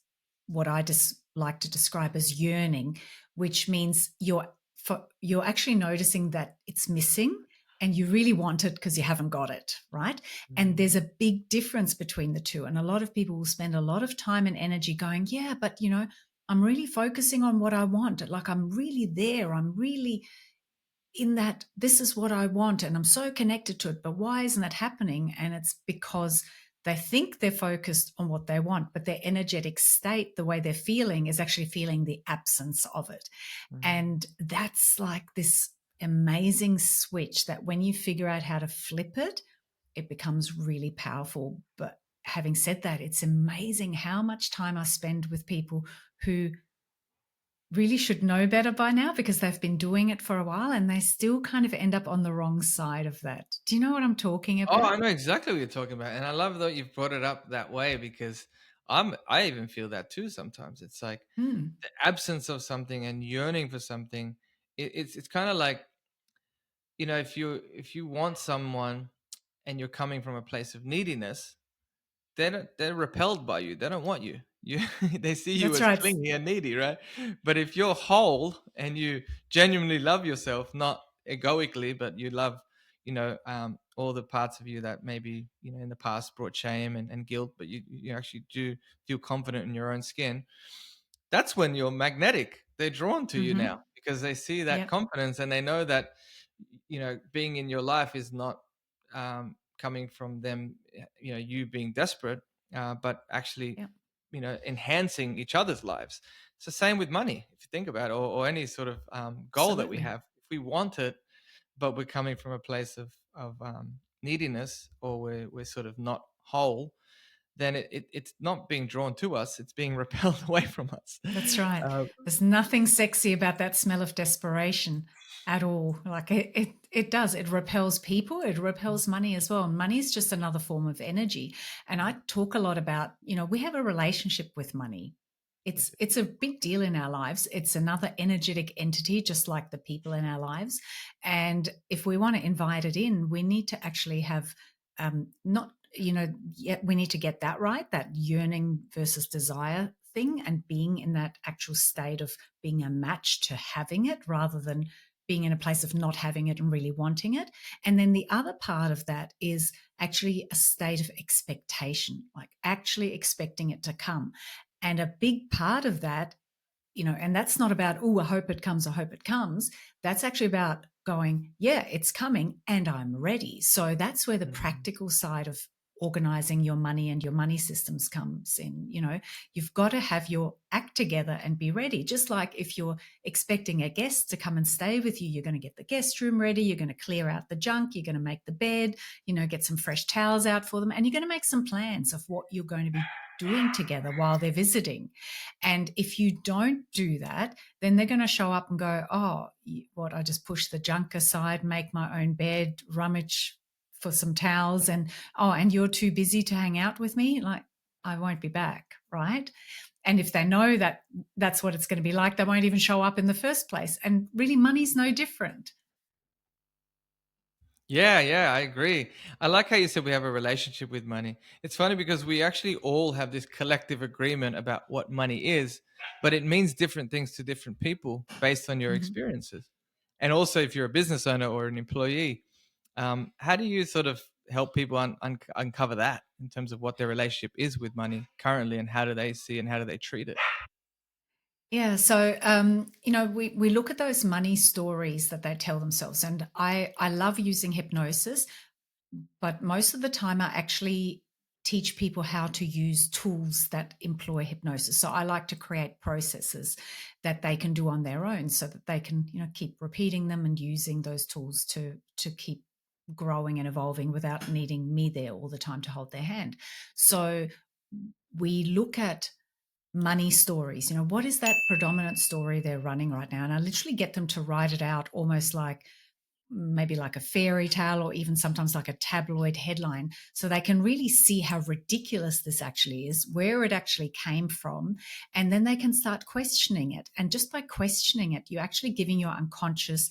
what I just like to describe as yearning, which means you're actually noticing that it's missing and you really want it because you haven't got it, right? And there's mm, a big difference between the two. And a lot of people will spend a lot of time and energy going, yeah, but I'm really focusing on what I want. Like I'm really there. I'm really in that this is what I want and I'm so connected to it. But why isn't that happening? And it's because they think they're focused on what they want, but their energetic state, the way they're feeling, is actually feeling the absence of it. mm. And that's like this amazing switch that when you figure out how to flip it, it becomes really powerful. But having said that, it's amazing how much time I spend with people who really should know better by now because they've been doing it for a while and they still kind of end up on the wrong side of that. Do you know what I'm talking Oh, I about? know exactly what you're talking about, and I love that you've brought it up that way because I even feel that too sometimes. It's like Hmm. the absence of something and yearning for something. It's kind of like, if you want someone and you're coming from a place of neediness, they're repelled by you. They don't want you. You they see you That's as right. clingy and needy, right? But if you're whole and you genuinely love yourself, not egoically, but you love, all the parts of you that maybe, in the past brought shame and guilt, but you actually do feel confident in your own skin. That's when you're magnetic. They're drawn to you Mm-hmm. now because they see that Yep. confidence and they know that, being in your life is not coming from them, you being desperate, but actually, Yep. enhancing each other's lives. It's the same with money, if you think about it, or any sort of goal that we Absolutely. have. If we want it, but we're coming from a place of neediness, or we're sort of not whole, then it's not being drawn to us; it's being repelled away from us. That's right. Uh, There's nothing sexy about that smell of desperation at all. Like it does. It repels people. It repels money as well. And money is just another form of energy. And I talk a lot about, we have a relationship with money. we It's a big deal in our lives. It's another energetic entity, just like the people in our lives. And if we want to invite it in, we need to actually have not yeah, we need to get that right, that yearning versus desire thing, and being in that actual state of being a match to having it rather than being in a place of not having it and really wanting it. And then the other part of that is actually a state of expectation, like actually expecting it to come. And a big part of that, and that's not about, oh, I hope it comes, I hope it comes. That's actually about going, yeah, it's coming and I'm ready. So that's where the Mm, practical side of organizing your money and your money systems comes in. You've got to have your act together and be ready. Just like if you're expecting a guest to come and stay with you, you're going to get the guest room ready, you're going to clear out the junk, you're going to make the bed, get some fresh towels out for them, and you're going to make some plans of what you're going to be doing together while they're visiting. And if you don't do that, then they're going to show up and go, oh, what, I just push the junk aside, make my own bed, rummage for some towels, and you're too busy to hang out with me, like, I won't be back, right? And if they know that that's what it's going to be like, they won't even show up in the first place. And really, money's no different. Yeah, yeah, I agree. I like how you said we have a relationship with money. It's funny because we actually all have this collective agreement about what money is, but it means different things to different people based on your Mhm. experiences. And also, if you're a business owner or an employee, how do you sort of help people uncover that in terms of what their relationship is with money currently, and how do they see and how do they treat it? Yeah, so we look at those money stories that they tell themselves, and I love using hypnosis, but most of the time I actually teach people how to use tools that employ hypnosis. So I like to create processes that they can do on their own, so that they can keep repeating them and using those tools to keep growing and evolving without needing me there all the time to hold their hand. So we look at money stories. What is that predominant story they're running right now? And I literally get them to write it out, almost like maybe like a fairy tale, or even sometimes like a tabloid headline, so they can really see how ridiculous this actually is, where it actually came from, and then they can start questioning it. And just by questioning it, you're actually giving your unconscious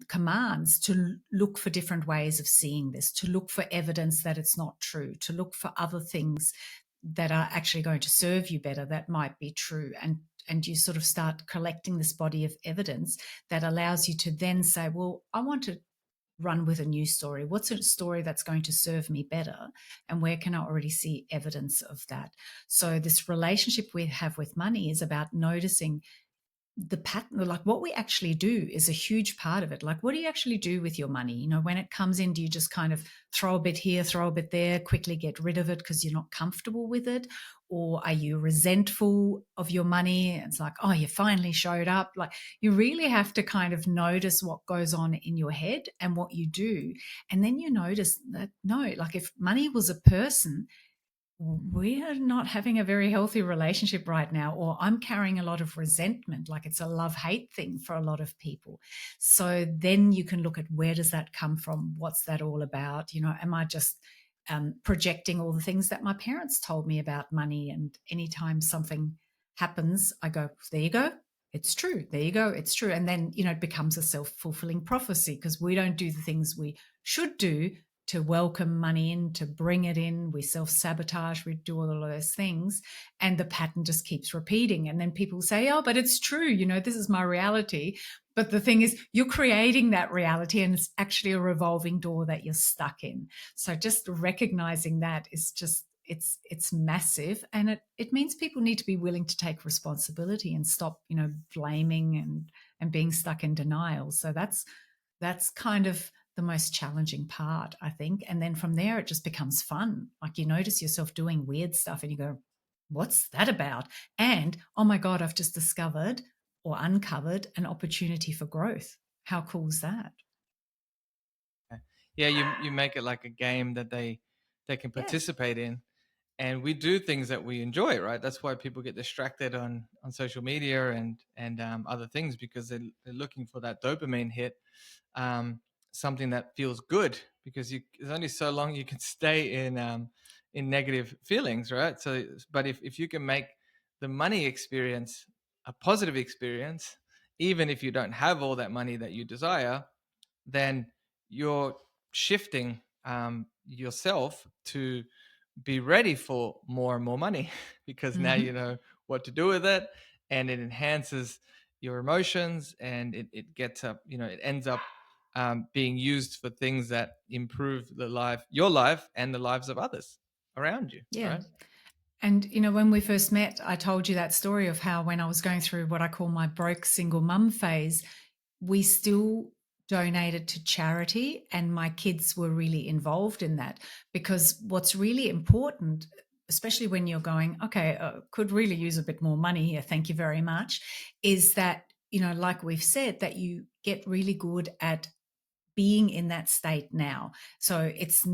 commands to look for different ways of seeing this, to look for evidence that it's not true, to look for other things that are actually going to serve you better that might be true. And you sort of start collecting this body of evidence that allows you to then say, well, I want to run with a new story. What's a story that's going to serve me better? And where can I already see evidence of that? So this relationship we have with money is about noticing the pattern, like what we actually do is a huge part of it. Like, what do you actually do with your money? When it comes in, do you just kind of throw a bit here, throw a bit there, quickly get rid of it because you're not comfortable with it? Or are you resentful of your money? It's like, oh, you finally showed up. Like, you really have to kind of notice what goes on in your head and what you do. And then you notice that, no, like if money was a person, we are not having a very healthy relationship right now, or I'm carrying a lot of resentment, like it's a love-hate thing for a lot of people. So then you can look at, where does that come from? What's that all about? Am I just projecting all the things that my parents told me about money? And anytime something happens, I go, there you go, it's true. There you go, it's true. And then it becomes a self-fulfilling prophecy, because we don't do the things we should do to welcome money in, to bring it in. We self-sabotage, we do all of those things, and the pattern just keeps repeating. And then people say, oh, but it's true, this is my reality. But the thing is, you're creating that reality, and it's actually a revolving door that you're stuck in. So just recognizing that is just, it's massive. And it means people need to be willing to take responsibility and stop blaming and being stuck in denial. So that's kind of the most challenging part, I think. And then from there, it just becomes fun. Like, you notice yourself doing weird stuff and you go, what's that about? And oh my God, I've just discovered or uncovered an opportunity for growth. How cool is that? Yeah, you make it like a game that they can Yeah. participate in, and we do things that we enjoy, right? That's why people get distracted on social media and other things, because they're looking for that dopamine hit, um, something that feels good, because there's only so long you can stay in negative feelings, right? So, but if you can make the money experience a positive experience, even if you don't have all that money that you desire, then you're shifting yourself to be ready for more and more money because now you Hmm. know what to do with it, and it enhances your emotions, and it gets up, it ends up being used for things that improve your life and the lives of others around you, Yeah. right? And, when we first met, I told you that story of how, when I was going through what I call my broke single mum phase, we still donated to charity, and my kids were really involved in that. Because what's really important, especially when you're going, okay, could really use a bit more money here, thank you very much, is that, like we've said, that you get really good at being in that state now. So it's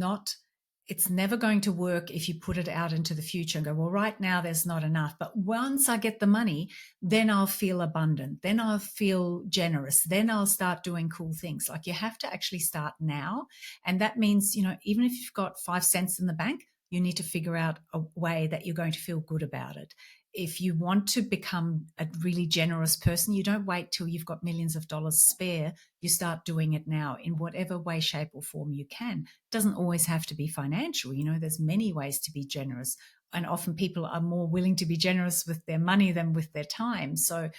never going to work if you put it out into the future and go, well, right now there's not enough. But once I get the money, then I'll feel abundant. Then I'll feel generous. Then I'll start doing cool things. Like, you have to actually start now. And that means, even if you've got 5 cents in the bank, you need to figure out a way that you're going to feel good about it. If you want to become a really generous person, you don't wait till you've got millions of dollars spare. You start doing it now in whatever way, shape, or form you can. It doesn't always have to be financial. There's many ways to be generous. And often people are more willing to be generous with their money than with their time. So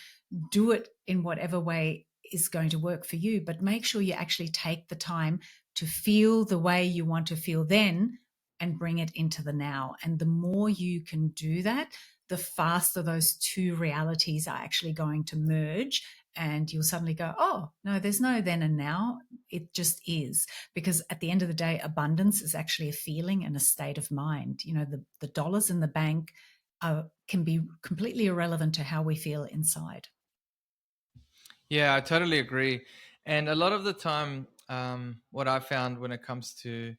do it in whatever way is going to work for you, but make sure you actually take the time to feel the way you want to feel then and bring it into the now. And the more you can do that, the faster those two realities are actually going to merge, and you'll suddenly go, oh, no, there's no then and now. It just is. Because at the end of the day, abundance is actually a feeling and a state of mind. The dollars in the bank can be completely irrelevant to how we feel inside. Yeah, I totally agree. And a lot of the time, what I found when it comes to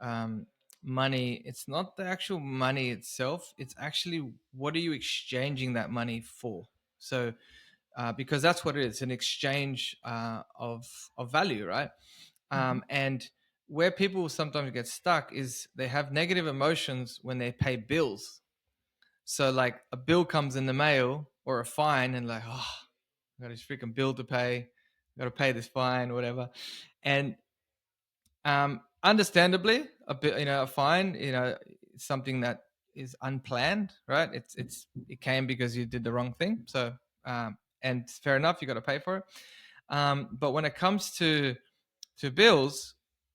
um, money, it's not the actual money itself. It's actually, what are you exchanging that money for? So, because that's what it is, an exchange of value, right? Mm-hmm. And where people sometimes get stuck is they have negative emotions when they pay bills. So like a bill comes in the mail or a fine, and like, oh, I got this freaking bill to pay. I got to pay this fine, whatever. And understandably, a bit, a fine, something that is unplanned, right? It came because you did the wrong thing. So, and fair enough, you got to pay for it. But when it comes to bills,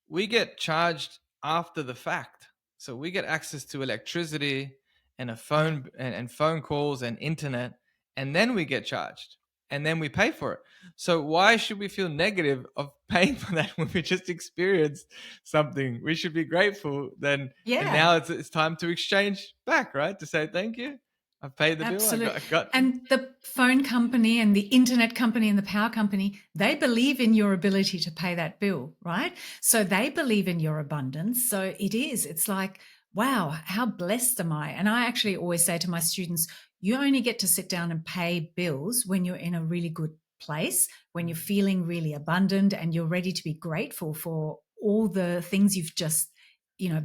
we get charged after the fact. So we get access to electricity and a Yeah. phone and phone calls and internet, and then we get charged and then we pay for it. So why should we feel negative of paying for that when we just experienced something? We should be grateful then. And Yeah. now it's time to exchange back, right? To say thank you. I paid the bill. Absolutely. I got. And the phone company and the internet company and the power company, they believe in your ability to pay that bill, right? So they believe in your abundance. So it's like, wow, how blessed am I? And I actually always say to my students, you only get to sit down and pay bills when you're in a really good place, when you're feeling really abundant and you're ready to be grateful for all the things you've just,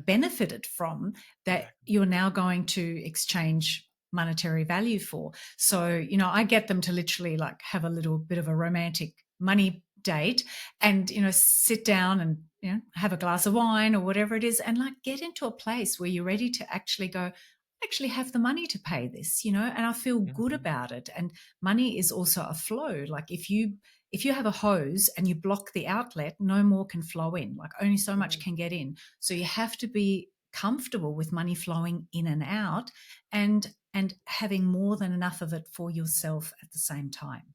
benefited from, that Exactly. you're now going to exchange monetary value for. So, I get them to literally like have a little bit of a romantic money date and, sit down and, have a glass of wine or whatever it is, and like get into a place where you're ready to actually go, actually have the money to pay this, and I feel good Mhm. about it. And money is also a flow. Like if you have a hose and you block the outlet, no more can flow in. Like only so much can get in. So you have to be comfortable with money flowing in and out, and having more than enough of it for yourself at the same time.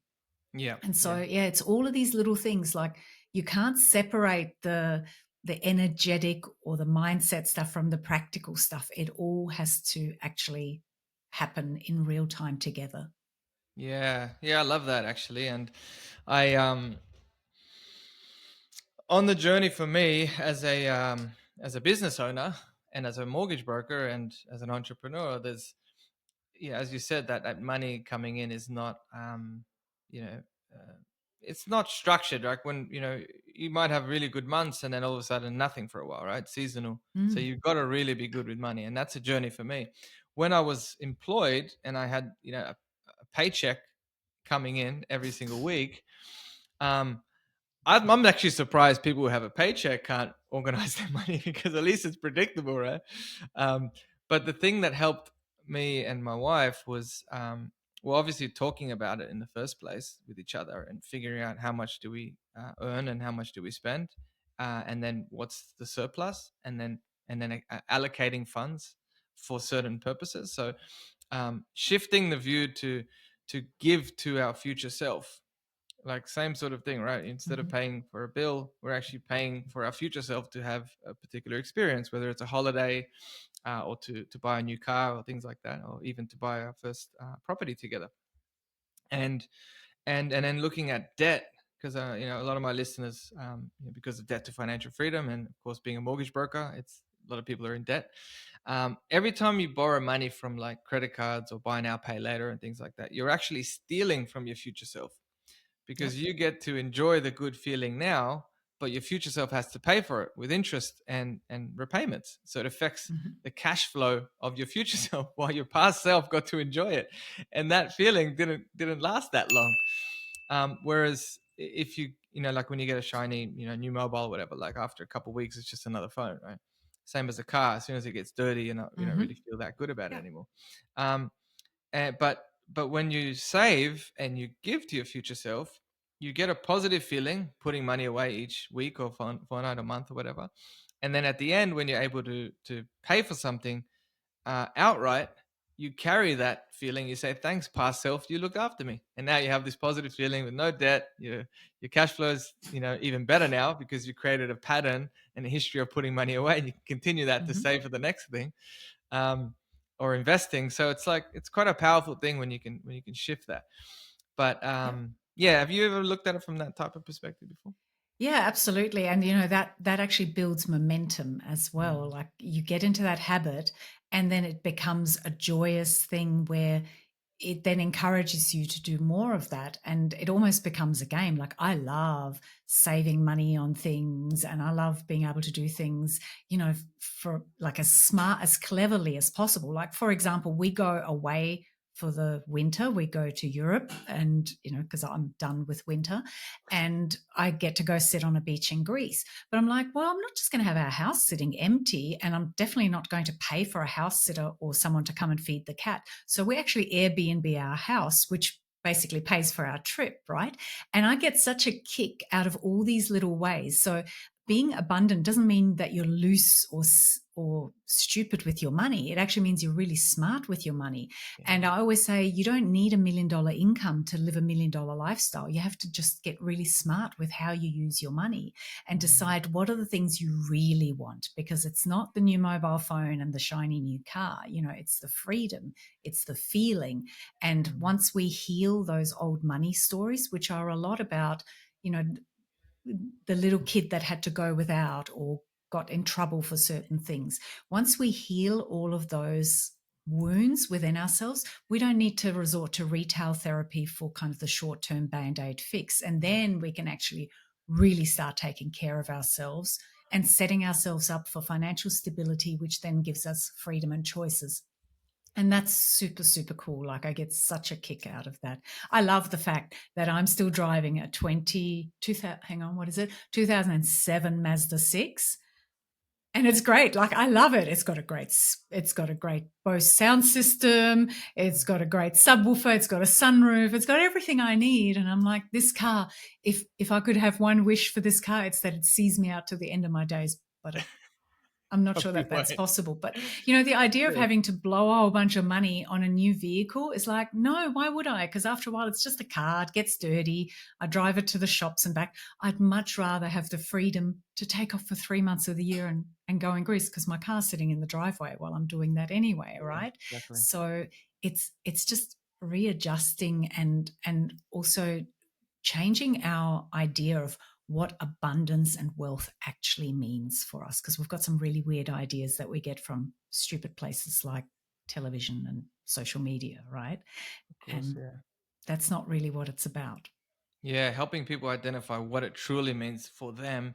Yeah. And so, Yeah. yeah, it's all of these little things. Like, you can't separate the energetic or the mindset stuff from the practical stuff. It all has to actually happen in real time together. Yeah. Yeah. I love that actually. And I on the journey for me as a business owner and as a mortgage broker and as an entrepreneur, there's, yeah, as you said, that money coming in is not you know uh, it's not structured. Like when you might have really good months and then all of a sudden nothing for a while, right? Seasonal. So Mm. you've got to really be good with money, and that's a journey for me. When I was employed and I had a paycheck coming in every single week, um I'm actually surprised people who have a paycheck can't organize their money, because at least it's predictable, right? Um, but the thing that helped me and my wife was, well, obviously talking about it in the first place with each other and figuring out how much do we earn and how much do we spend, and then what's the surplus, and then allocating funds for certain purposes. So shifting the view to give to our future self, like same sort of thing, right? Instead of Mhm. paying for a bill, we're actually paying for our future self to have a particular experience, whether it's a holiday, or to buy a new car or things like that, or even to buy our first property together. And and then looking at debt, because a lot of my listeners, because of debt to financial freedom, and of course being a mortgage broker, it's a lot of people are in debt. Every time you borrow money from like credit cards or buy now pay later and things like that, you're actually stealing from your future self, Yep. because you get to enjoy the good feeling now, but your future self has to pay for it with interest and repayments. So it affects Mhm. the cash flow of your future self, while your past self got to enjoy it, and that feeling didn't last that long. Whereas if like when you get a shiny, new mobile or whatever, like after a couple of weeks, it's just another phone, right? Same as a car. As soon as it gets dirty, you don't really Mhm. feel that good about it Yep. anymore. Um, but when you save and you give to your future self, you get a positive feeling putting money away each week or fortnight or month or whatever. And then at the end, when you're able to pay for something outright, you carry that feeling. You say, "Thanks, past self, you looked after me." And now you have this positive feeling with no debt. Your cash flow is even better now, because you created a pattern and a history of putting money away, and you can continue that to Mhm. save for the next thing, um, or investing. So it's like it's quite a powerful thing when you can shift that. But Yep. yeah, have you ever looked at it from that type of perspective before? Yeah, absolutely. And that actually builds momentum as well. Mm, Like you get into that habit and then it becomes a joyous thing where it then encourages you to do more of that, and it almost becomes a game. Like I love saving money on things, and I love being able to do things, for like as smart, as cleverly as possible. Like for example, we go away for the winter, we go to Europe, and because I'm done with winter, and I get to go sit on a beach in Greece. But I'm like, well, I'm not just going to have our house sitting empty, and I'm definitely not going to pay for a house sitter or someone to come and feed the cat. So we actually Airbnb our house, which basically pays for our trip, right? And I get such a kick out of all these little ways. So being abundant doesn't mean that you're loose or stupid with your money. It actually means you're really smart with your money. And yeah. I always say you don't need $1 million income to live $1 million lifestyle. You have to just get really smart with how you use your money and Mm, decide what are the things you really want, because it's not the new mobile phone and the shiny new car. It's the freedom, it's the feeling. And mm, once we heal those old money stories, which are a lot about, you know, the little kid that had to go without or got in trouble for certain things. Once we heal all of those wounds within ourselves, we don't need to resort to retail therapy for kind of the short term band aid fix. And then we can actually really start taking care of ourselves and setting ourselves up for financial stability, which then gives us freedom and choices. And that's super, super cool. Like I get such a kick out of that. I love the fact that I'm still driving a 2000, hang on, what is it? 2007 Mazda 6. And it's great. Like I love it. It's got a great Bose sound system. It's mm. got a great subwoofer. It's got a sunroof. It's got everything I need. And I'm like, this car, if I could have one wish for this car, it's that it sees me out to the end of my days. But I'm not sure Probably that that's won't. possible. But, the idea of Yeah. having to blow a whole bunch of money on a new vehicle is like, no, why would I? Because after a while, it's just a car. It gets dirty. I drive it to the shops and back. I'd much rather have the freedom to take off for 3 months of the year and go in Greece, because my car's sitting in the driveway while I'm doing that anyway, Yeah, right? exactly. So it's just readjusting and also changing our idea of what abundance and wealth actually means for us, because we've got some really weird ideas that we get from stupid places like television and social media, right? Of course, And yeah. that's not really what it's about. Yeah, helping people identify what it truly means for them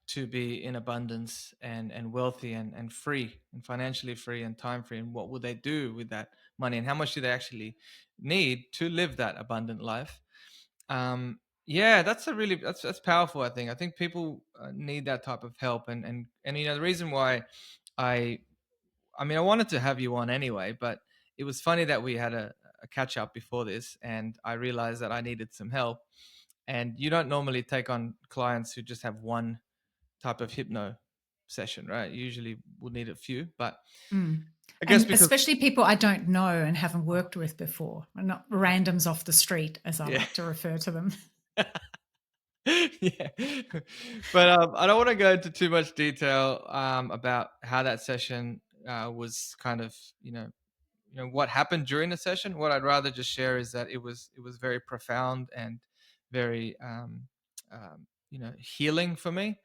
to be in abundance and wealthy and free and financially free and time free, and what will they do with that money, and how much do they actually need to live that abundant life. Yeah, that's powerful. I think people need that type of help, and the reason why I I wanted to have you on anyway, but it was funny that we had a catch up before this, and I realized that I needed some help. And you don't normally take on clients who just have one type of hypno session, right? Usually we'll need a few, but Mm. I guess And because especially people I don't know and haven't worked with before, and not randoms off the street, as I yeah, like to refer to them. Yeah, but I don't want to go into too much detail about how that session was kind of, what happened during the session. What I'd rather just share is that it was very profound and very healing for me.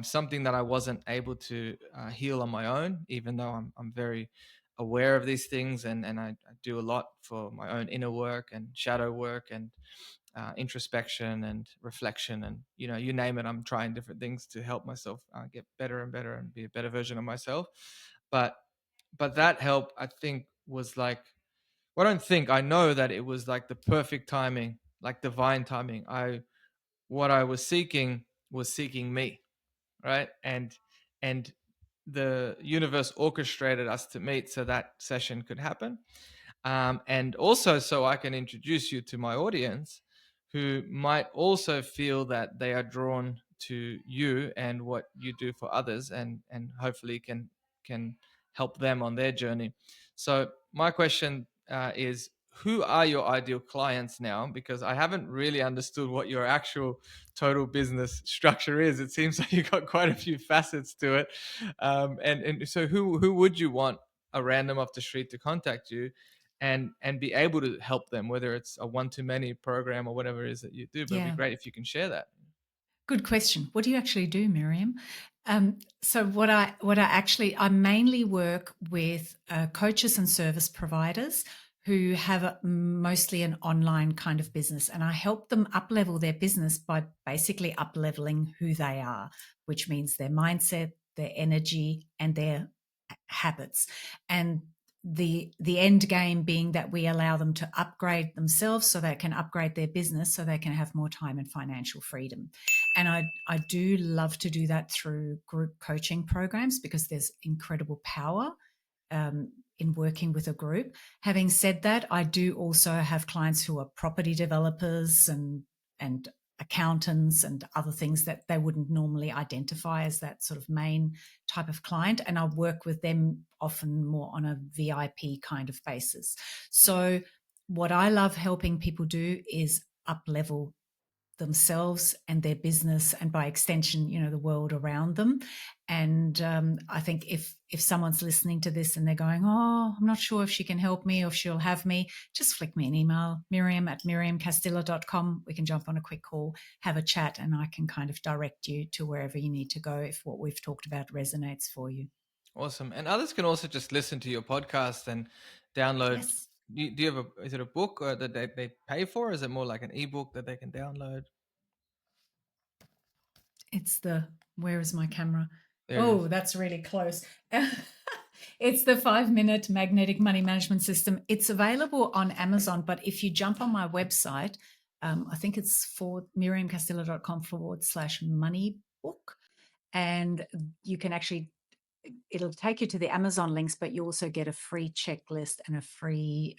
Something that I wasn't able to heal on my own, even though I'm very aware of these things, and I do a lot for my own inner work and shadow work and introspection and reflection, and you name it. I'm trying different things to help myself get better and better and be a better version of myself. But that help, I think, was like, well, I don't think, I know that it was like the perfect timing, like divine timing. What I was seeking me, right? And the universe orchestrated us to meet so that session could happen. And also so I can introduce you to my audience, who might also feel that they are drawn to you and what you do for others, and hopefully can help them on their journey. So my question is, who are your ideal clients now? Because I haven't really understood what your actual total business structure is. It seems like you've got quite a few facets to it. And so who would you want a random off the street to contact you and be able to help them, whether it's a one-to-many program or whatever it is that you do? But it'd be Yeah. great if you can share that. Good question. What do you actually do, Miriam? So I mainly work with coaches and service providers who have mostly an online kind of business, and I help them up-level their business by basically up-leveling who they are, which means their mindset, their energy, and their habits. And the end game being that we allow them to upgrade themselves so they can upgrade their business so they can have more time and financial freedom. And I do love to do that through group coaching programs because there's incredible power in working with a group. Having said that, I do also have clients who are property developers and accountants and other things that they wouldn't normally identify as that sort of main type of client. And I work with them often more on a VIP kind of basis. So what I love helping people do is up level themselves and their business, and by extension, the world around them. And I think if someone's listening to this and they're going, oh, I'm not sure if she can help me or if she'll have me, just flick me an email, miriam@miriamcastilla.com. We can jump on a quick call, have a chat, and I can kind of direct you to wherever you need to go if what we've talked about resonates for you. Awesome. And others can also just listen to your podcast and download. Yes. Do you have is it a book or that they pay for? Or is it more like an ebook that they can download? It's where is my camera? There it Oh, is. that's really close. It's the 5-minute magnetic money management system. It's available on Amazon, but if you jump on my website, I think it's for miriamcastilla.com/money book. And you can actually, it'll take you to the Amazon links, but you also get a free checklist and a free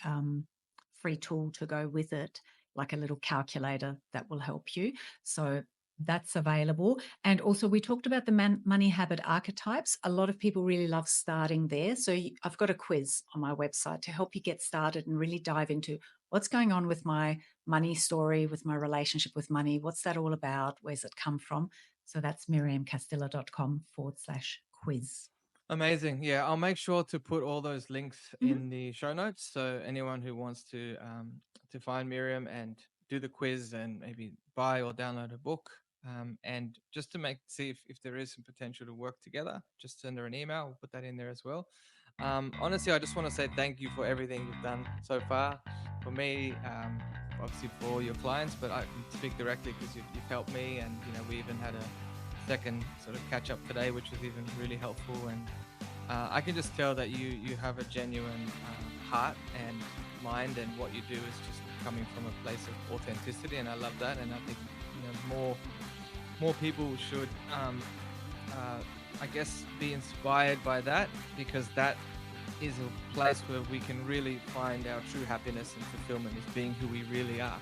tool to go with it, like a little calculator that will help you. So that's available. And also, we talked about the money habit archetypes. A lot of people really love starting there. So I've got a quiz on my website to help you get started and really dive into what's going on with my money story, with my relationship with money. What's that all about? Where's it come from? So that's miriamcastilla.com/quiz. Amazing. Yeah, I'll make sure to put all those links in the show notes. So anyone who wants to find Miriam and do the quiz and maybe buy or download a book, and just to see if there is some potential to work together, just send her an email. We'll put that in there as well. Honestly, I just want to say thank you for everything you've done so far for me, obviously for your clients, but I can speak directly because you've helped me, and we even had a second sort of catch up today, which was even really helpful. And I can just tell that you have a genuine heart and mind, and what you do is just coming from a place of authenticity, and I love that. And I think more people should, I guess, be inspired by that, because that is a place where we can really find our true happiness and fulfillment, is being who we really are,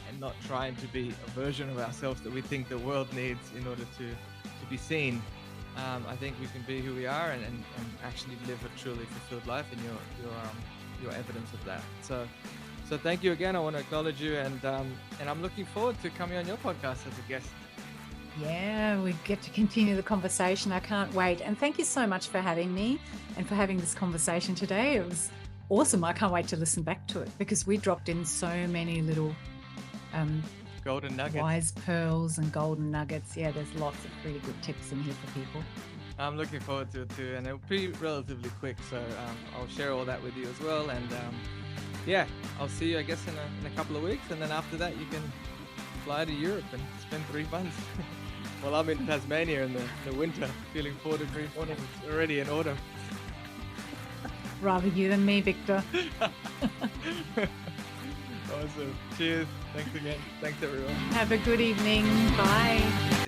and not trying to be a version of ourselves that we think the world needs in order to be seen. I think we can be who we are and actually live a truly fulfilled life, and you're evidence of that. So So thank you again. I want to acknowledge you, and I'm looking forward to coming on your podcast as a guest. Yeah, we get to continue the conversation. I can't wait. And thank you so much for having me and for having this conversation today. It was awesome. I can't wait to listen back to it because we dropped in so many little golden nuggets, wise pearls and golden nuggets. Yeah, there's lots of really good tips in here for people. I'm looking forward to it too, and it'll be relatively quick, so I'll share all that with you as well. And yeah, I'll see you, I guess, in a couple of weeks, and then after that you can fly to Europe and spend 3 months. Well, I'm in Tasmania in the winter, feeling 4 degrees mornings already in autumn. Rather you than me, Victor. Awesome. Cheers. Thanks again. Thanks, everyone. Have a good evening. Bye.